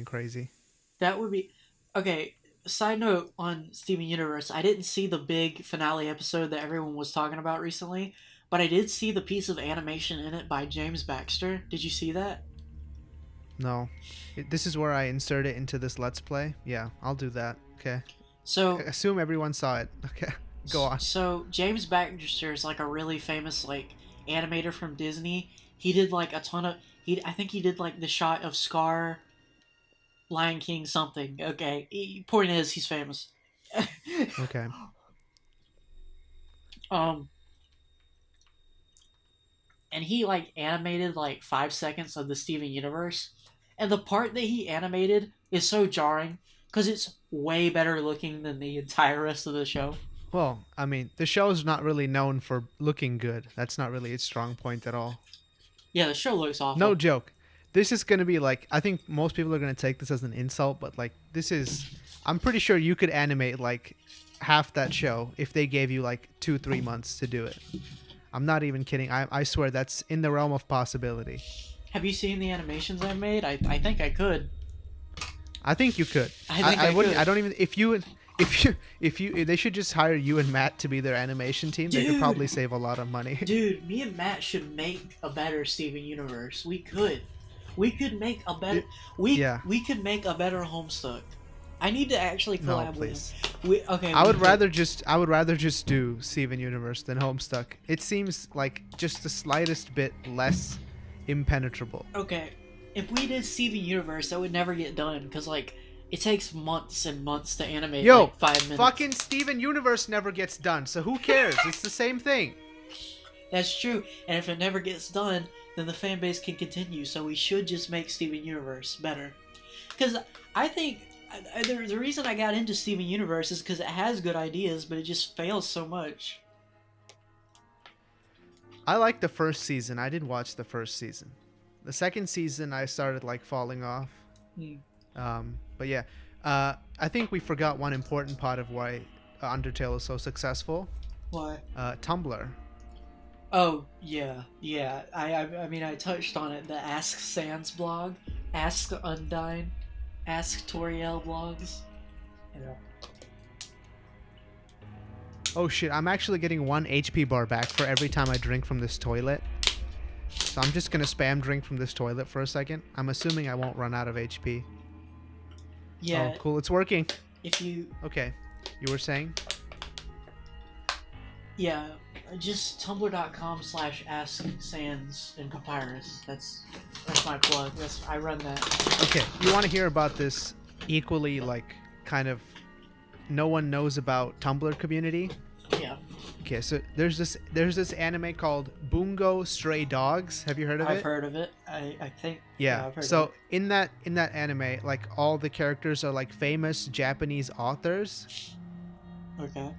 crazy. That would be okay. side note on Steven Universe, I didn't see the big finale episode that everyone was talking about recently, but I did see the piece of animation in it by James Baxter. Did you see that? No. This is where I insert it into this Let's Play. Yeah, I'll do that. Okay. I So, assume everyone saw it. Okay. Go on. so James Baxter is like a really famous like animator from Disney. He did like a ton of I think he did like the shot of Scar, Lion King, something. Okay, point is he's famous. Okay. um, and he like animated like 5 seconds of the Steven Universe, and the part that he animated is so jarring because it's way better looking than the entire rest of the show. Well, I mean, the show's not really known for looking good. That's not really its strong point at all. Yeah, the show looks No awful. joke. This is going to be like, I think most people are going to take this as an insult, but like, this is, I'm pretty sure you could animate like half that show if they gave you like 2-3 months to do it. I'm not even kidding. I swear that's in the realm of possibility. Have you seen the animations I made? I think I could. I think you could. I think I wouldn't. could. I don't even. If you, they should just hire you and Matt to be their animation team. They could Dude. probably save a lot of money. Dude, me and Matt should make a better Steven Universe. We could. We could make a better. Yeah. We could make a better Homestuck. I need to actually No, collab with please. him. Okay. I we would could. rather just do Steven Universe than Homestuck. It seems like just the slightest bit less impenetrable. Okay, if we did Steven Universe, that would never get done because like it takes months and months to animate. Yo, like 5 minutes. fucking Steven Universe never gets done, so who cares? It's the same thing. That's true. And if it never gets done, then the fan base can continue. So we should just make Steven Universe better. Because I think the reason I got into Steven Universe is because it has good ideas, but it just fails so much. I like the first season. I did watch the first season. The second season, I started like falling off. But yeah, I think we forgot one important part of why Undertale is so successful. Why? Tumblr. Oh yeah, yeah. I mean I touched on it. The Ask Sans blog, Ask Undyne, Ask Toriel blogs. Yeah. Oh shit! I'm actually getting 1 HP bar back for every time I drink from this toilet. So I'm just gonna spam drink from this toilet for a second. I'm assuming I won't run out of HP. Yeah. Oh, cool. It's working. If you Okay. You were saying? Yeah, just tumblr.com/ask sans and papyrus. That's my plug. I run that. Okay. You want to hear about this equally like kind of no one knows about Tumblr community? Yeah. Okay, so there's this anime called Bungo Stray Dogs. Have you heard of it? I've heard of it. I think. Yeah. I've heard So of in that anime, like all the characters are like famous Japanese authors, it. Okay.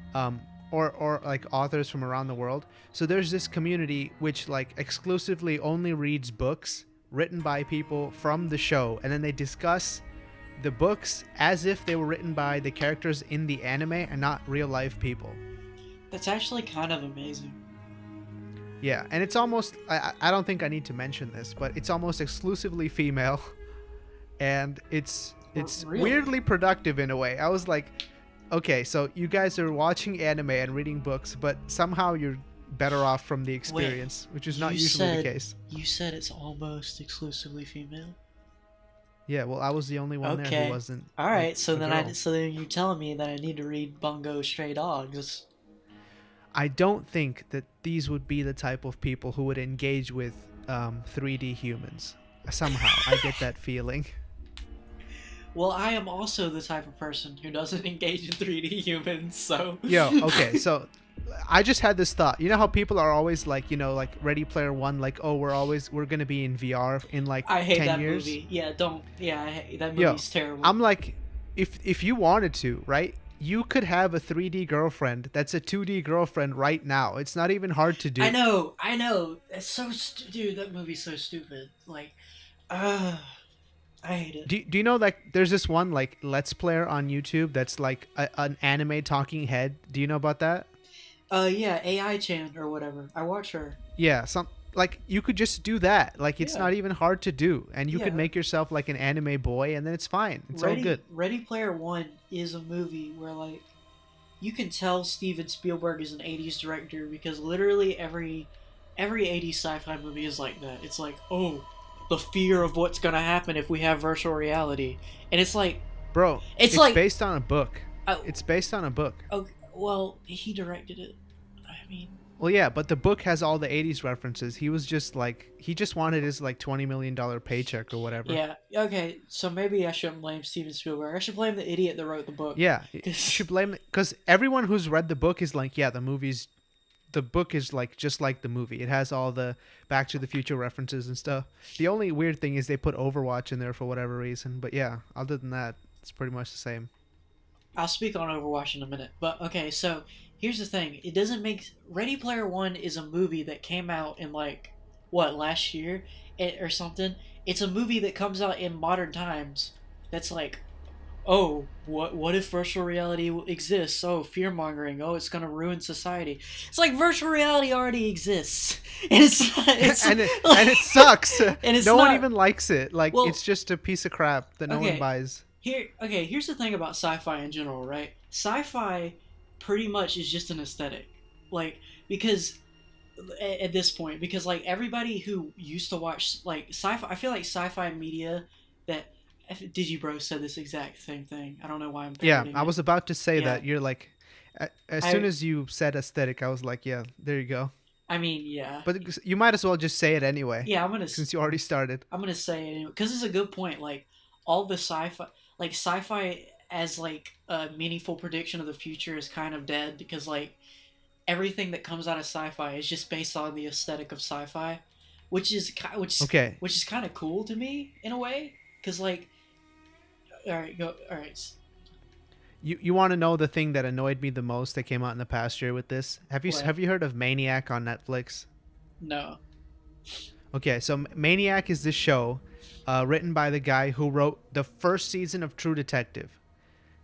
or like authors from around the world. So there's this community which like exclusively only reads books written by people from the show, and then they discuss the books as if they were written by the characters in the anime and not real life people. That's actually kind of amazing. Yeah, and it's almost, I don't think I need to mention this, but it's almost exclusively female, and it's Really? weirdly productive in a way. I was like, okay, so you guys are watching anime and reading books, but somehow you're better off from the experience, which is not You usually the said- case. You said it's almost exclusively female. Yeah, well, I was the only one there Okay. who wasn't. All right, like, so a then girl. so then you're telling me that I need to read Bungo Stray Dogs. I don't think that these would be the type of people who would engage with 3D humans. Somehow, I get that feeling. Well, I am also the type of person who doesn't engage in 3D humans, so. Yo, okay, so I just had this thought. You know how people are always like, like Ready Player One, like, oh, we're gonna be in VR in like I hate 10 that years. movie. Yeah, don't. Yeah, that Yo, movie's terrible. I'm like, if you wanted to, right? You could have a 3D girlfriend that's a 2D girlfriend right now. It's not even hard to do. I know. It's so dude. That movie's so stupid. Like, I hate it. Do you know that there's this one like Let's Player on YouTube that's like an anime talking head? Do you know about that? Yeah, AI Chan or whatever. I watch her. Yeah, like you could just do that. Like it's Yeah, not even hard to do, and you could yeah. make yourself like an anime boy, and then it's fine. It's all good. Ready Player One is a movie where like you can tell Steven Spielberg is an '80s director because literally every '80s sci-fi movie is like that. It's like, oh, the fear of what's gonna happen if we have virtual reality, and Bro, it's it's like, based on a book. oh, It's based on a book. oh well, he directed it. I mean, Well, yeah, but the book has all the 80s references. He was just like he just wanted his like $20 million paycheck or whatever. yeah, okay, so maybe I shouldn't blame Steven Spielberg. I should blame the idiot that wrote the book. Yeah, you 'Cause- should blame it because everyone who's read the book is like, yeah, the book is like just like the movie. It has all the Back to the Future references and stuff. The only weird thing is they put Overwatch in there for whatever reason. But yeah, other than that, it's pretty much the same. I'll speak on Overwatch in a minute. But okay, so here's the thing. It doesn't make Ready Player One is a movie that came out in like what last year or something. It's a movie that comes out in modern times. That's like, oh, what if virtual reality exists? Oh, fear mongering. Oh, it's gonna ruin society. It's like virtual reality already exists, and it's not, it's and it like, and it sucks. and it's No not, one even likes it. Like well, it's just a piece of crap that no okay. one buys. Here's the thing about sci-fi in general, right? Sci-fi pretty much is just an aesthetic, like because at this point, because like everybody who used to watch like sci-fi, I feel like sci-fi media that Digibro said this exact same thing. I don't know why I'm Yeah, parodying I it. was about to say Yeah, that. You're like, as I soon as you said aesthetic, I was like, yeah, there you go. I mean yeah, But you might as well just say it anyway, yeah. since you already started. I'm gonna say it anyway because it's a good point. Like all the sci-fi, like sci-fi as like a meaningful prediction of the future is kind of dead because like everything that comes out of sci-fi is just based on the aesthetic of sci-fi, Okay, which is kind of cool to me in a way because like all right go all right you want to know the thing that annoyed me the most that came out in the past year with this? what Have you heard of Maniac on Netflix? no Okay, so Maniac is this show, written by the guy who wrote the first season of True Detective,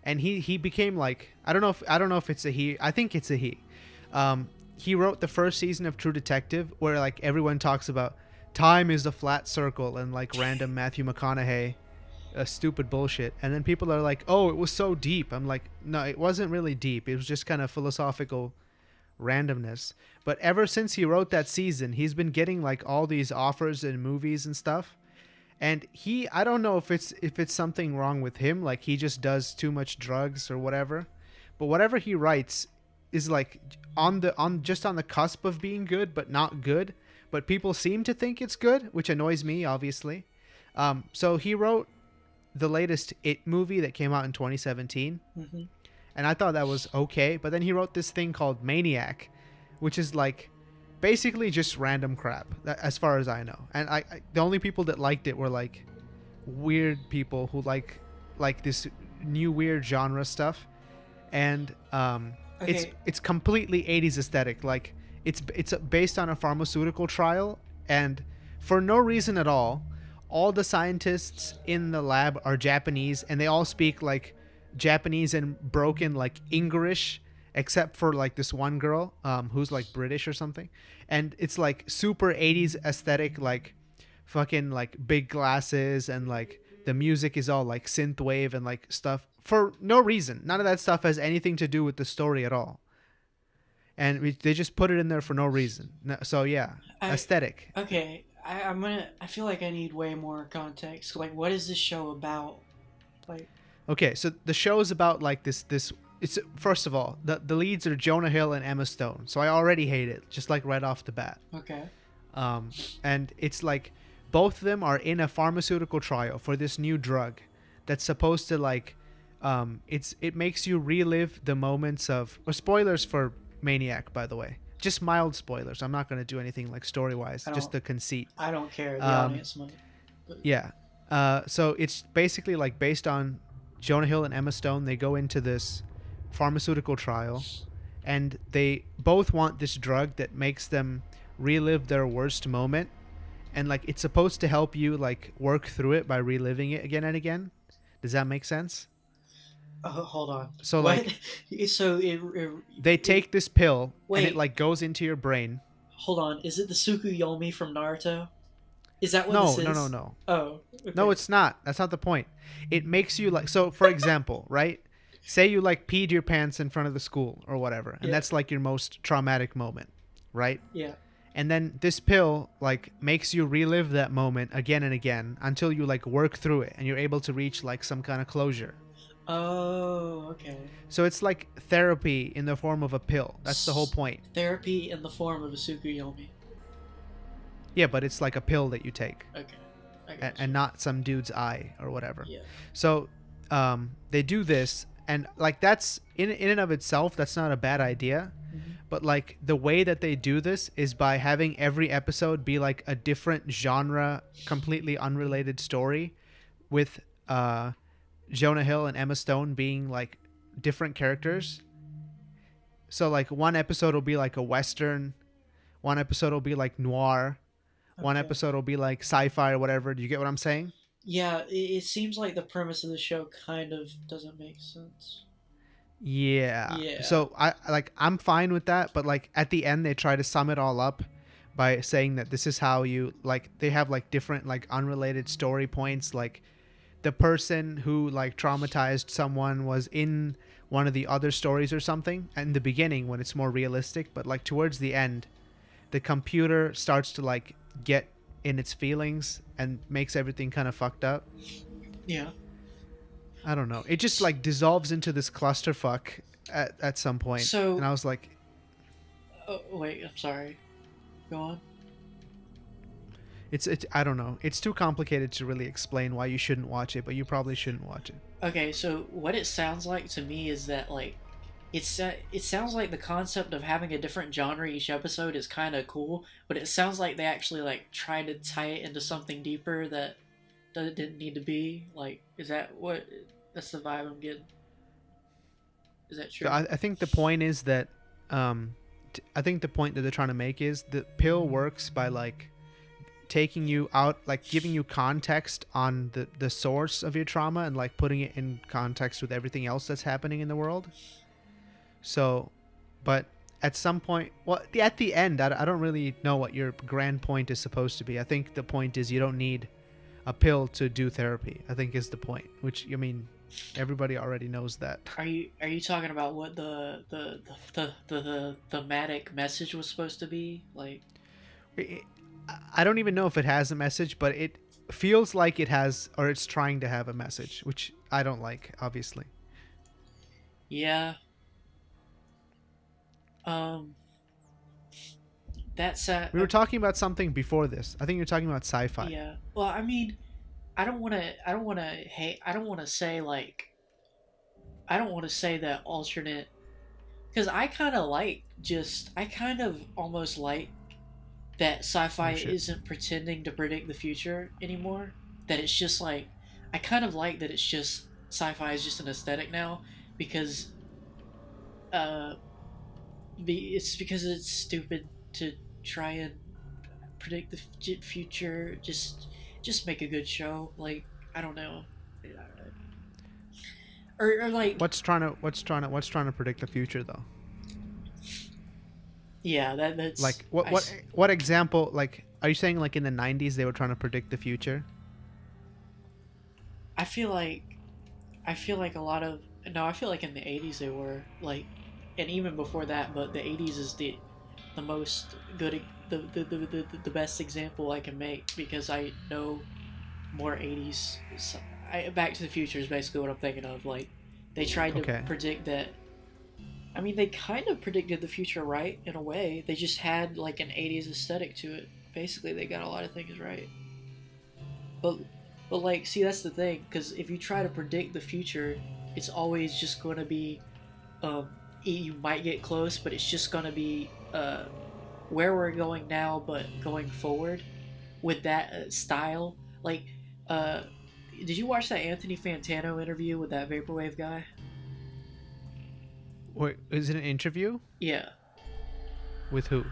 and he became like I don't know if it's a he. I think it's a he. He wrote the first season of True Detective where like everyone talks about time is a flat circle and like random Matthew McConaughey, stupid bullshit, and then people are like, oh, it was so deep. I'm like, no, it wasn't really deep. It was just kind of philosophical randomness. But ever since he wrote that season, he's been getting like all these offers and movies and stuff. And I don't know if it's something wrong with him, like he just does too much drugs or whatever. But whatever he writes is like on the cusp of being good, but not good. But people seem to think it's good, which annoys me, obviously. So he wrote the latest It movie that came out in 2017, hmm and I thought that was okay. But then he wrote this thing called Maniac, which is like basically just random crap, as far as I know. And the only people that liked it were like weird people who like this new weird genre stuff, and okay it's completely 80s aesthetic. Like it's based on a pharmaceutical trial, and for no reason at all the scientists in the lab are Japanese, and they all speak like Japanese and broken like English, except for like this one girl who's like British or something. And it's like super 80s aesthetic, like fucking like big glasses, and like the music is all like synth wave and like stuff for no reason. None of that stuff has anything to do with the story at all, and they just put it in there for no reason. So yeah, I aesthetic. okay I feel like I need way more context. Like what is this show about? Like Okay, so the show is about like this. It's first of all the leads are Jonah Hill and Emma Stone, so I already hate it just like right off the bat. okay And it's like both of them are in a pharmaceutical trial for this new drug that's supposed to like it makes you relive the moments of, or spoilers for Maniac, by the way, just mild spoilers. I'm not going to do anything like story wise, I just don't the conceit. I don't care the Um, audience might but Yeah. So it's basically like based on Jonah Hill and Emma Stone. They go into this pharmaceutical trial, and they both want this drug that makes them relive their worst moment, and like it's supposed to help you like work through it by reliving it again and again. Does that make sense? oh, hold on So what like so they take this pill, and wait it like goes into your brain. hold on. Is it the Tsukuyomi from Naruto? Is that what this No, no, no, is? no. Oh, No, okay. it's not. That's not the point. It makes you like, so for example, right? Say you like peed your pants in front of the school or whatever, and Yeah, that's like your most traumatic moment, right? yeah. And then this pill like makes you relive that moment again and again until you like work through it and you're able to reach like some kind of closure. Oh, okay. So it's like therapy in the form of a pill. That's the whole point. Therapy in the form of a Tsukuyomi. Yeah, but it's like a pill that you take, Okay, I and, got you. and not some dude's eye or whatever. Yeah. So they do this, and like that's in and of itself, that's not a bad idea. Hmm. But like the way that they do this is by having every episode be like a different genre, completely unrelated story, with Jonah Hill and Emma Stone being like different characters. So like one episode will be like a western, one episode will be like noir, one Okay. episode will be like sci-fi or whatever. Do you get what I'm saying? Yeah, it seems like the premise of the show kind of doesn't make sense. Yeah. Yeah. So I'm fine with that, but like at the end they try to sum it all up by saying that this is how you like they have like different like unrelated story points, like the person who like traumatized someone was in one of the other stories or something in the beginning when it's more realistic, but like towards the end the computer starts to like get in its feelings and makes everything kind of fucked up. Yeah. I don't know. It just like dissolves into this clusterfuck at some point, and So, I was like, oh, wait, I'm sorry. Go on. it's I don't know. It's too complicated to really explain why you shouldn't watch it, but you probably shouldn't watch it. Okay, so what it sounds like to me is that like it sounds like the concept of having a different genre each episode is kind of cool, but it sounds like they actually like try to tie it into something deeper that didn't need to be. Like, is that what? That's the vibe I'm getting. Is that So true? I think the point is that I think the point that they're trying to make is the pill works by like taking you out, like giving you context on the source of your trauma and like putting it in context with everything else that's happening in the world. So, but at some point, well, at the end, I don't really know what your grand point is supposed to be. I think the point is you don't need a pill to do therapy, I think is the point, which, I mean, everybody already knows that. Are you talking about what the thematic message was supposed to be? Like, I don't even know if it has a message, but it feels like it has, or it's trying to have a message, which I don't like, obviously. yeah, um, that's We were talking about something before this. I think you're talking about sci-fi. yeah. Well, I mean, I don't want to say like, I don't want to say that alternate, because I kind of almost like that Oh sci-fi shit. isn't pretending to predict the future anymore. That it's just like, I kind of like that it's just sci-fi is just an aesthetic now, because uh, it's because it's stupid to try and predict the future. Just make a good show. Like, I don't know, or like, What's trying to predict the future though? yeah, that's Like what example, like are you saying like in the 90s they were trying to predict the future? I feel like I feel like a lot of no, I feel like in the 80s they were like, and even before that, but the 80s is the most good the best example I can make because I know more 80s. So Back to the Future is basically what I'm thinking of. Like, they tried to Okay. predict that. I mean, they kind of predicted the future right in a way. They just had like an 80s aesthetic to it. Basically, they got a lot of things right. But like, see, that's the thing, because if you try to predict the future, it's always just going to be you might get close, but it's just going to be where we're going now, but going forward with that style. Like, uh, did you watch that Anthony Fantano interview with that vaporwave guy? Wait, is it an interview Yeah, with who?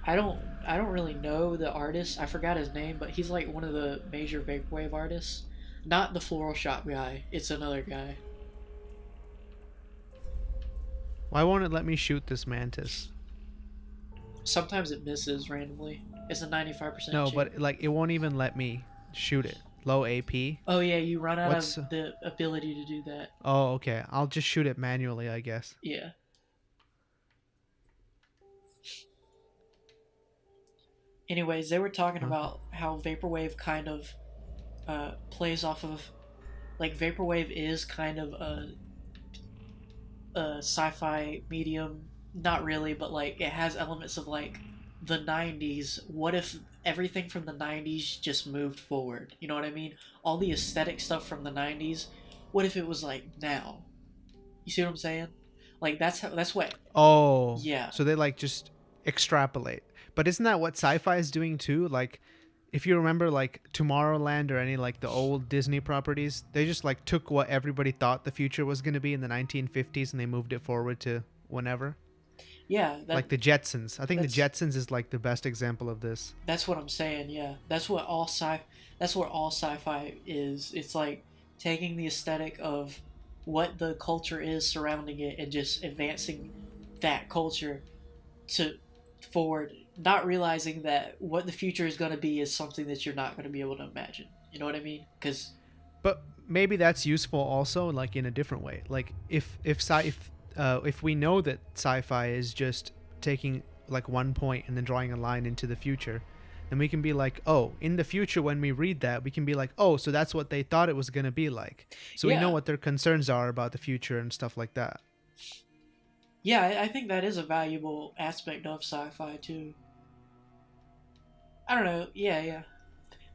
I don't really know the artist. I forgot his name, but he's like one of the major vaporwave artists. Not the floral shop guy. It's another guy. Why won't it let me shoot this mantis? Sometimes it misses randomly. It's a 95% No, chance. but like it won't even let me shoot it. Low AP. Oh yeah, you run out What's? of the ability to do that. Oh, okay. I'll just shoot it manually, I guess. Yeah. Anyways, they were talking Okay. about how vaporwave kind of plays off of, like, vaporwave is kind of a sci-fi medium. Not really, but like it has elements of like the 90s. What if everything from the 90s just moved forward? You know what I mean? All the aesthetic stuff from the 90s. What if it was like now? You see what I'm saying? Like that's what. Oh, Yeah. so they like just extrapolate. But isn't that what sci-fi is doing too? Like, if you remember, like Tomorrowland or any like the old Disney properties, they just like took what everybody thought the future was going to be in the 1950s and they moved it forward to whenever. Yeah, Like the Jetsons. I think the that's Jetsons is like the best example of this. that's what I'm saying. Yeah, that's what all sci-fi is. It's like taking the aesthetic of what the culture is surrounding it and just advancing that culture to forward, not realizing that what the future is going to be is something that you're not going to be able to imagine. You know what I mean? Because But maybe that's useful also, like in a different way. Like if we know that sci-fi is just taking like one point and then drawing a line into the future, then we can be like, oh, in the future when we read that, we can be like, oh, so that's what they thought it was gonna be like. So we know yeah, what their concerns are about the future and stuff like that. yeah, I think that is a valuable aspect of sci-fi too. I don't know. Yeah, yeah.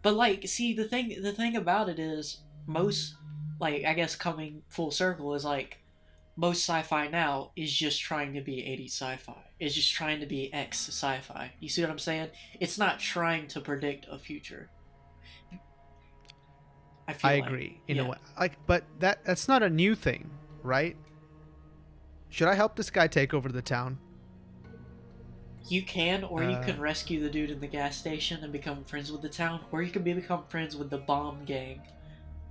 But like, see, the thing about it is most, like, I guess coming full circle is like most sci-fi now is just trying to be 80s sci-fi. It's just trying to be X sci-fi. You see what I'm saying? It's not trying to predict a future. I feel I like. agree in a Yeah. way. Like, but that's not a new thing, right? Should I help this guy take over the town? You can, or you Uh, can rescue the dude in the gas station and become friends with the town, or you can become friends with the bomb gang.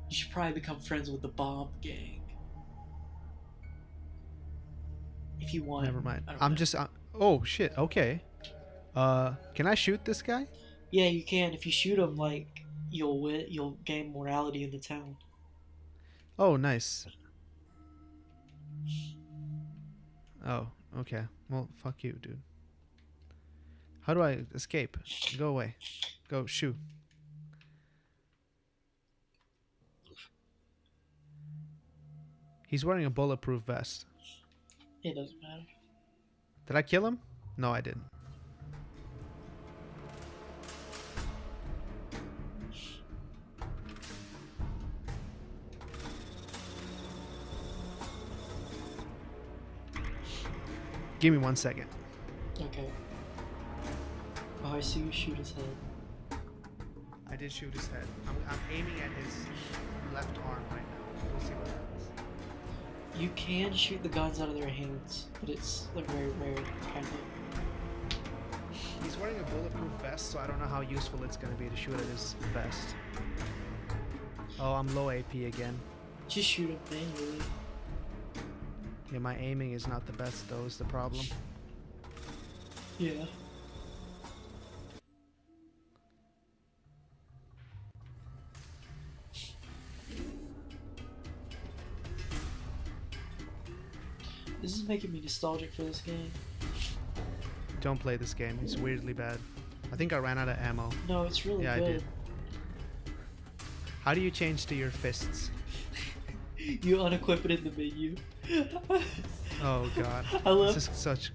You should probably become friends with the bomb gang if you want. Never mind. I don't I'm know. just. Oh shit. Okay. Can I shoot this guy? Yeah, you can. If you shoot him, like, you'll win. You'll gain morality in the town. Oh, nice. Oh, okay. Well, fuck you, dude. How do I escape? Go away. Go, shoo. He's wearing a bulletproof vest. It doesn't matter. Did I kill him? No, I didn't. Give me 1 second. Okay. Oh, I see you shoot his head. I did shoot his head. I'm aiming at his left arm right now. We'll see what happens. You can shoot the guns out of their hands, but it's like very rare, kind of. He's wearing a bulletproof vest, so I don't know how useful it's going to be to shoot at his vest. Oh, I'm low AP again. Just shoot him manually. Yeah, my aiming is not the best, though, is the problem. Yeah. This is making me nostalgic for this game. Don't play this game. It's weirdly bad. I think I ran out of ammo. No, it's really Yeah, good. I did. How do you change to your fists? You unequip it in the menu. Oh god. I love. This is such...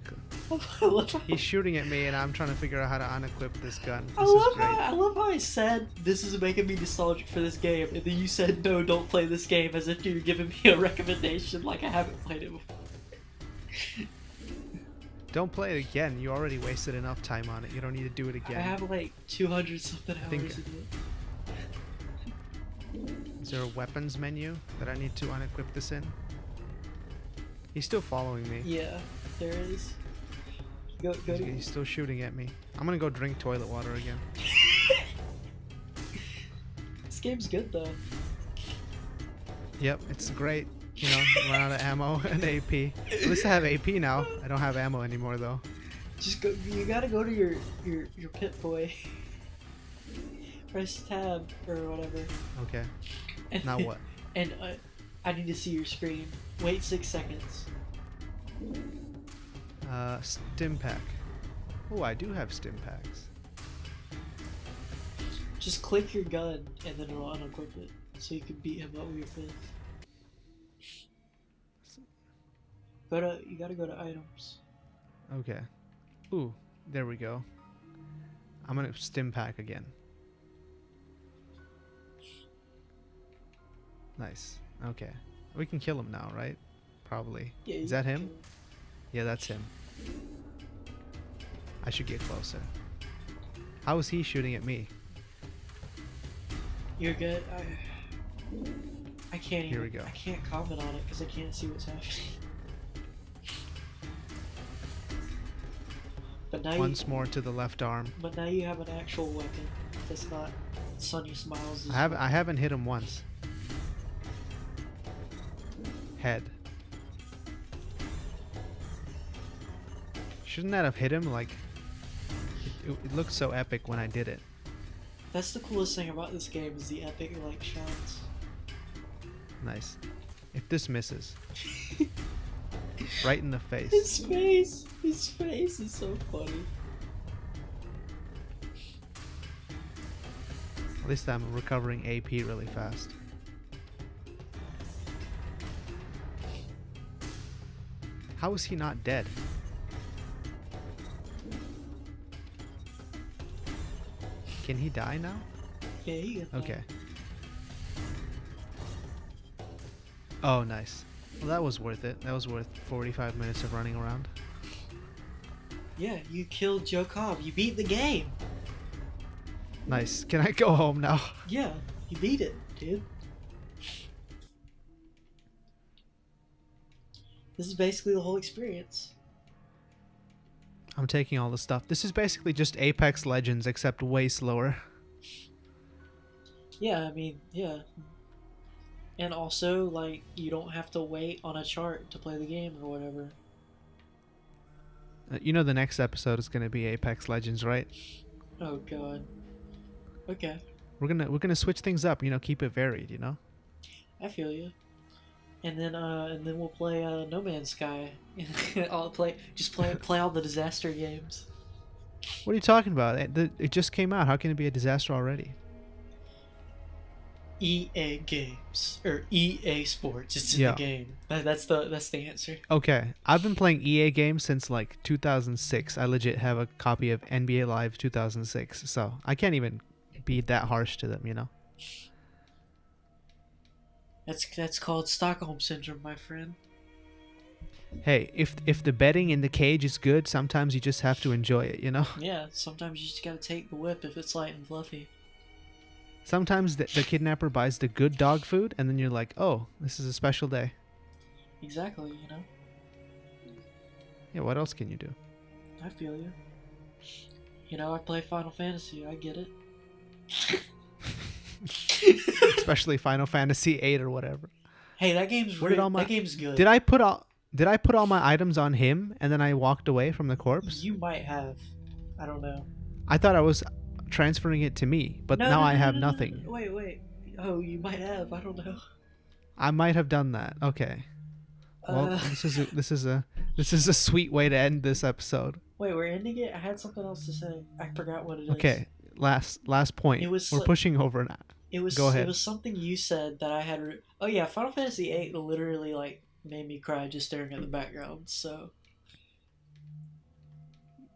I love. He's shooting at me and I'm trying to figure out how to unequip this gun. I This is love great. how I love how I said this is making me nostalgic for this game, and then you said no, don't play this game, as if you're giving me a recommendation like I haven't played it before. Don't play it again. You already wasted enough time on it. You don't need to do it I again. have like 200 something hours think- in it. Is there a weapons menu that I need to unequip this in? He's still following me. Yeah, there is. Go to. He's still shooting at me. I'm gonna go drink toilet water again. This game's good though. Yep, it's great. You know, run out of ammo and AP. At least I have AP now. I don't have ammo anymore though. Just go. You gotta go to your Pit Boy. Press tab or whatever. Okay. And, Now what? And I need to see your screen. Wait 6 seconds. Stim pack. Oh, I do have stim packs. Just click your gun and then it'll unequip it, so you can beat him up with your fist. You gotta go to items. Okay. Ooh, there we go. I'm gonna stim pack again. Nice. Okay. We can kill him now, right? Probably. Yeah, Is that him? Yeah, that's him. I should get closer. How is he shooting at me? You're good. I can't even. Here we go. I can't comment on it because I can't see what's happening. But now Once more to the left arm. But now you have an actual weapon that's not Sonny Smiles'. I haven't hit him once. Head. Shouldn't that have hit him? Like, it looked so epic when I did it. That's the coolest thing about this game is the epic like shots. Nice. If this misses, right in the face. His face is so funny. At least I'm recovering AP really fast. How is he not dead? Can he die now? Yeah, he got that. Okay. Oh, nice. Well, that was worth it. That was worth 45 minutes of running around. Yeah, you killed Joe Cobb. You beat the game. Nice. Can I go home now? Yeah, you beat it, dude. This is basically the whole experience. I'm taking all the stuff. This is basically just Apex Legends, except way slower. Yeah, I mean, yeah. And also, like, you don't have to wait on a chart to play the game or whatever. You know the next episode is going to be Apex Legends, right? Oh god. Okay, We're gonna switch things up, you know, keep it varied, you know? I feel you. And then we'll play No Man's Sky. I'll play all the disaster games. What are you talking about? It just came out. How can it be a disaster already? EA Games or EA Sports. It's in Yeah. the game. That's the answer. Okay, I've been playing EA games since like 2006. I legit have a copy of NBA Live 2006, so I can't even be that harsh to them, you know? That's called Stockholm Syndrome, my friend. Hey, if the betting in the cage is good, sometimes you just have to enjoy it, you know? Yeah, sometimes you just gotta take the whip if it's light and fluffy. Sometimes the kidnapper buys the good dog food, and then you're like, oh, this is a special day. Exactly, you know? Yeah, what else can you do? I feel you. You know, I play Final Fantasy, I get it. Especially Final Fantasy 8 or whatever. Hey, that game's that game's good. Did I put all my items on him and then I walked away from the corpse? You might have. I don't know. I thought I was transferring it to me, but now I have nothing. No. Wait. Oh, you might have. I don't know. I might have done that. Okay. Well, this is a sweet way to end this episode. Wait, we're ending it? I had something else to say. I forgot what it is. Okay. Last point. We're pushing over now. Go ahead. It was something you said that I had. Oh yeah, Final Fantasy VIII literally like made me cry just staring at the background. So.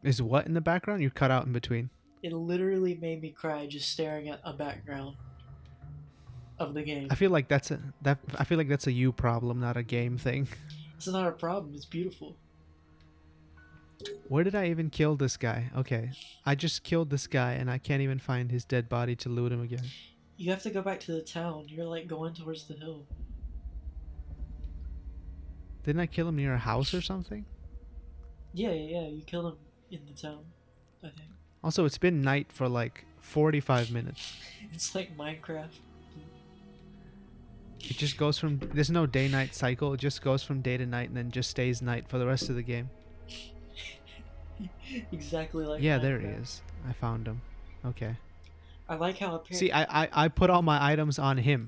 Is what in the background? You cut out in between. It literally made me cry just staring at a background of the game. I feel like that's a you problem, not a game thing. It's not a problem. It's beautiful. Where did I even kill this guy? Okay, I just killed this guy and I can't even find his dead body to loot him again. You have to go back to the town. You're like going towards the hill. Didn't I kill him near a house or something? Yeah. You killed him in the town, I think. Also, it's been night for like 45 minutes. It's like Minecraft. It just goes from... There's no day-night cycle. It just goes from day to night and then just stays night for the rest of the game. Exactly like Yeah, there he Minecraft. is. I found him. Okay. I like how See, I put all my items on him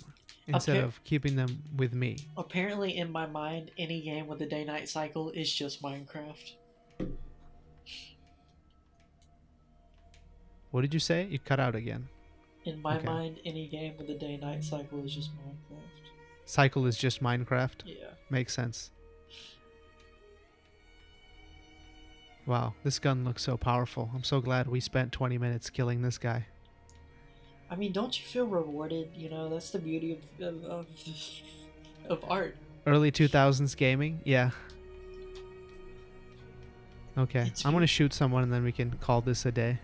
instead appa- of keeping them with me. apparently in my mind, any game with a day-night cycle is just Minecraft. What did you say? You cut out again. In my Okay. mind, any game with a day-night cycle is just Minecraft. Cycle is just Minecraft. Yeah. Makes sense. Wow, this gun looks so powerful. I'm so glad we spent 20 minutes killing this guy. I mean, don't you feel rewarded? You know, that's the beauty of art. Early 2000s gaming? Yeah. Okay, It's I'm gonna shoot someone and then we can call this a day.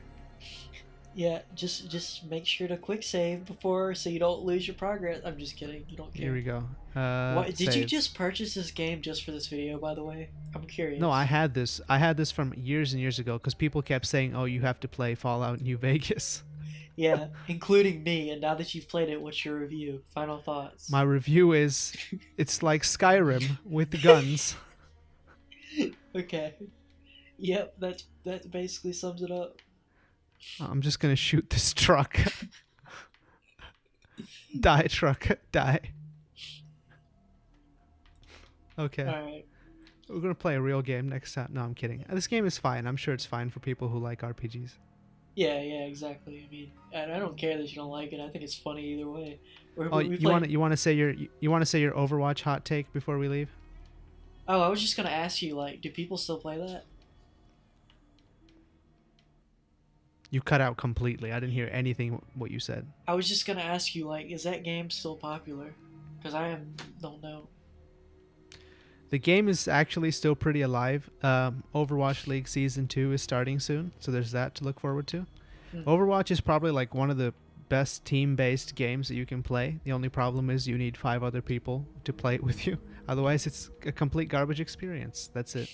yeah. Just make sure to quick save before so you don't lose your progress. I'm just kidding. You don't care. Here we go. What did you Save. just purchase this game just for this video? By the way, I'm curious. No, I had this. I had this from years and years ago because people kept saying, "Oh, you have to play Fallout New Vegas." Yeah, including me. And now that you've played it, what's your review? Final thoughts. My review is, it's like Skyrim with guns. Okay. Yep, that basically sums it up. I'm just gonna shoot this truck. Die, truck, die. Okay. All right. We're gonna play a real game next time. No, I'm kidding. This game is fine. I'm sure it's fine for people who like RPGs. Yeah, exactly. I mean, and I don't care that you don't like it. I think it's funny either way. Oh, We play. you want to say your Overwatch hot take before we leave? Oh, I was just gonna ask you, like, do people still play that? You cut out completely. I didn't hear anything what you said. I was just gonna ask you, like, is that game still popular? Because don't know. The game is actually still pretty alive. Overwatch League Season 2 is starting soon, so there's that to look forward to. Hmm. Overwatch is probably like one of the best team-based games that you can play. The only problem is you need 5 other people to play it with you. Otherwise, it's a complete garbage experience. That's it.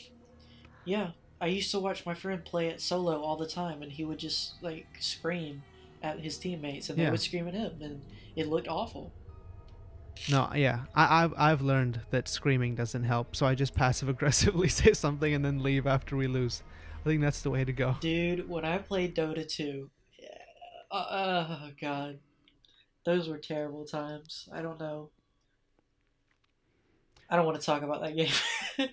Yeah, I used to watch my friend play it solo all the time, and he would just like scream at his teammates, and they Yeah. would scream at him, and it looked awful. No, yeah. I've learned that screaming doesn't help, so I just passive aggressively say something and then leave after we lose. I think that's the way to go. Dude, when I played Dota 2, oh god, those were terrible times. I don't know. I don't want to talk about that game.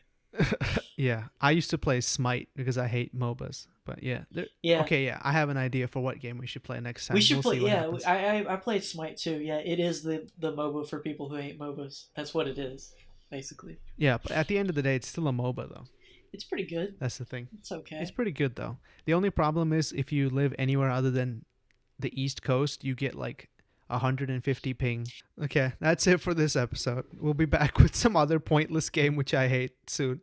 Yeah, I used to play Smite because I hate MOBAs. But yeah, Yeah, okay, yeah, I have an idea for what game we should play next time. we should We'll play. see what Yeah, happens. I played Smite too. Yeah, it is the MOBA for people who hate MOBAs. That's what it is, basically. Yeah, but at the end of the day, it's still a MOBA though. It's pretty good. That's the thing. It's okay. It's pretty good though. The only problem is if you live anywhere other than the East Coast, you get like 150 ping. Okay, that's it for this episode. We'll be back with some other pointless game which I hate soon.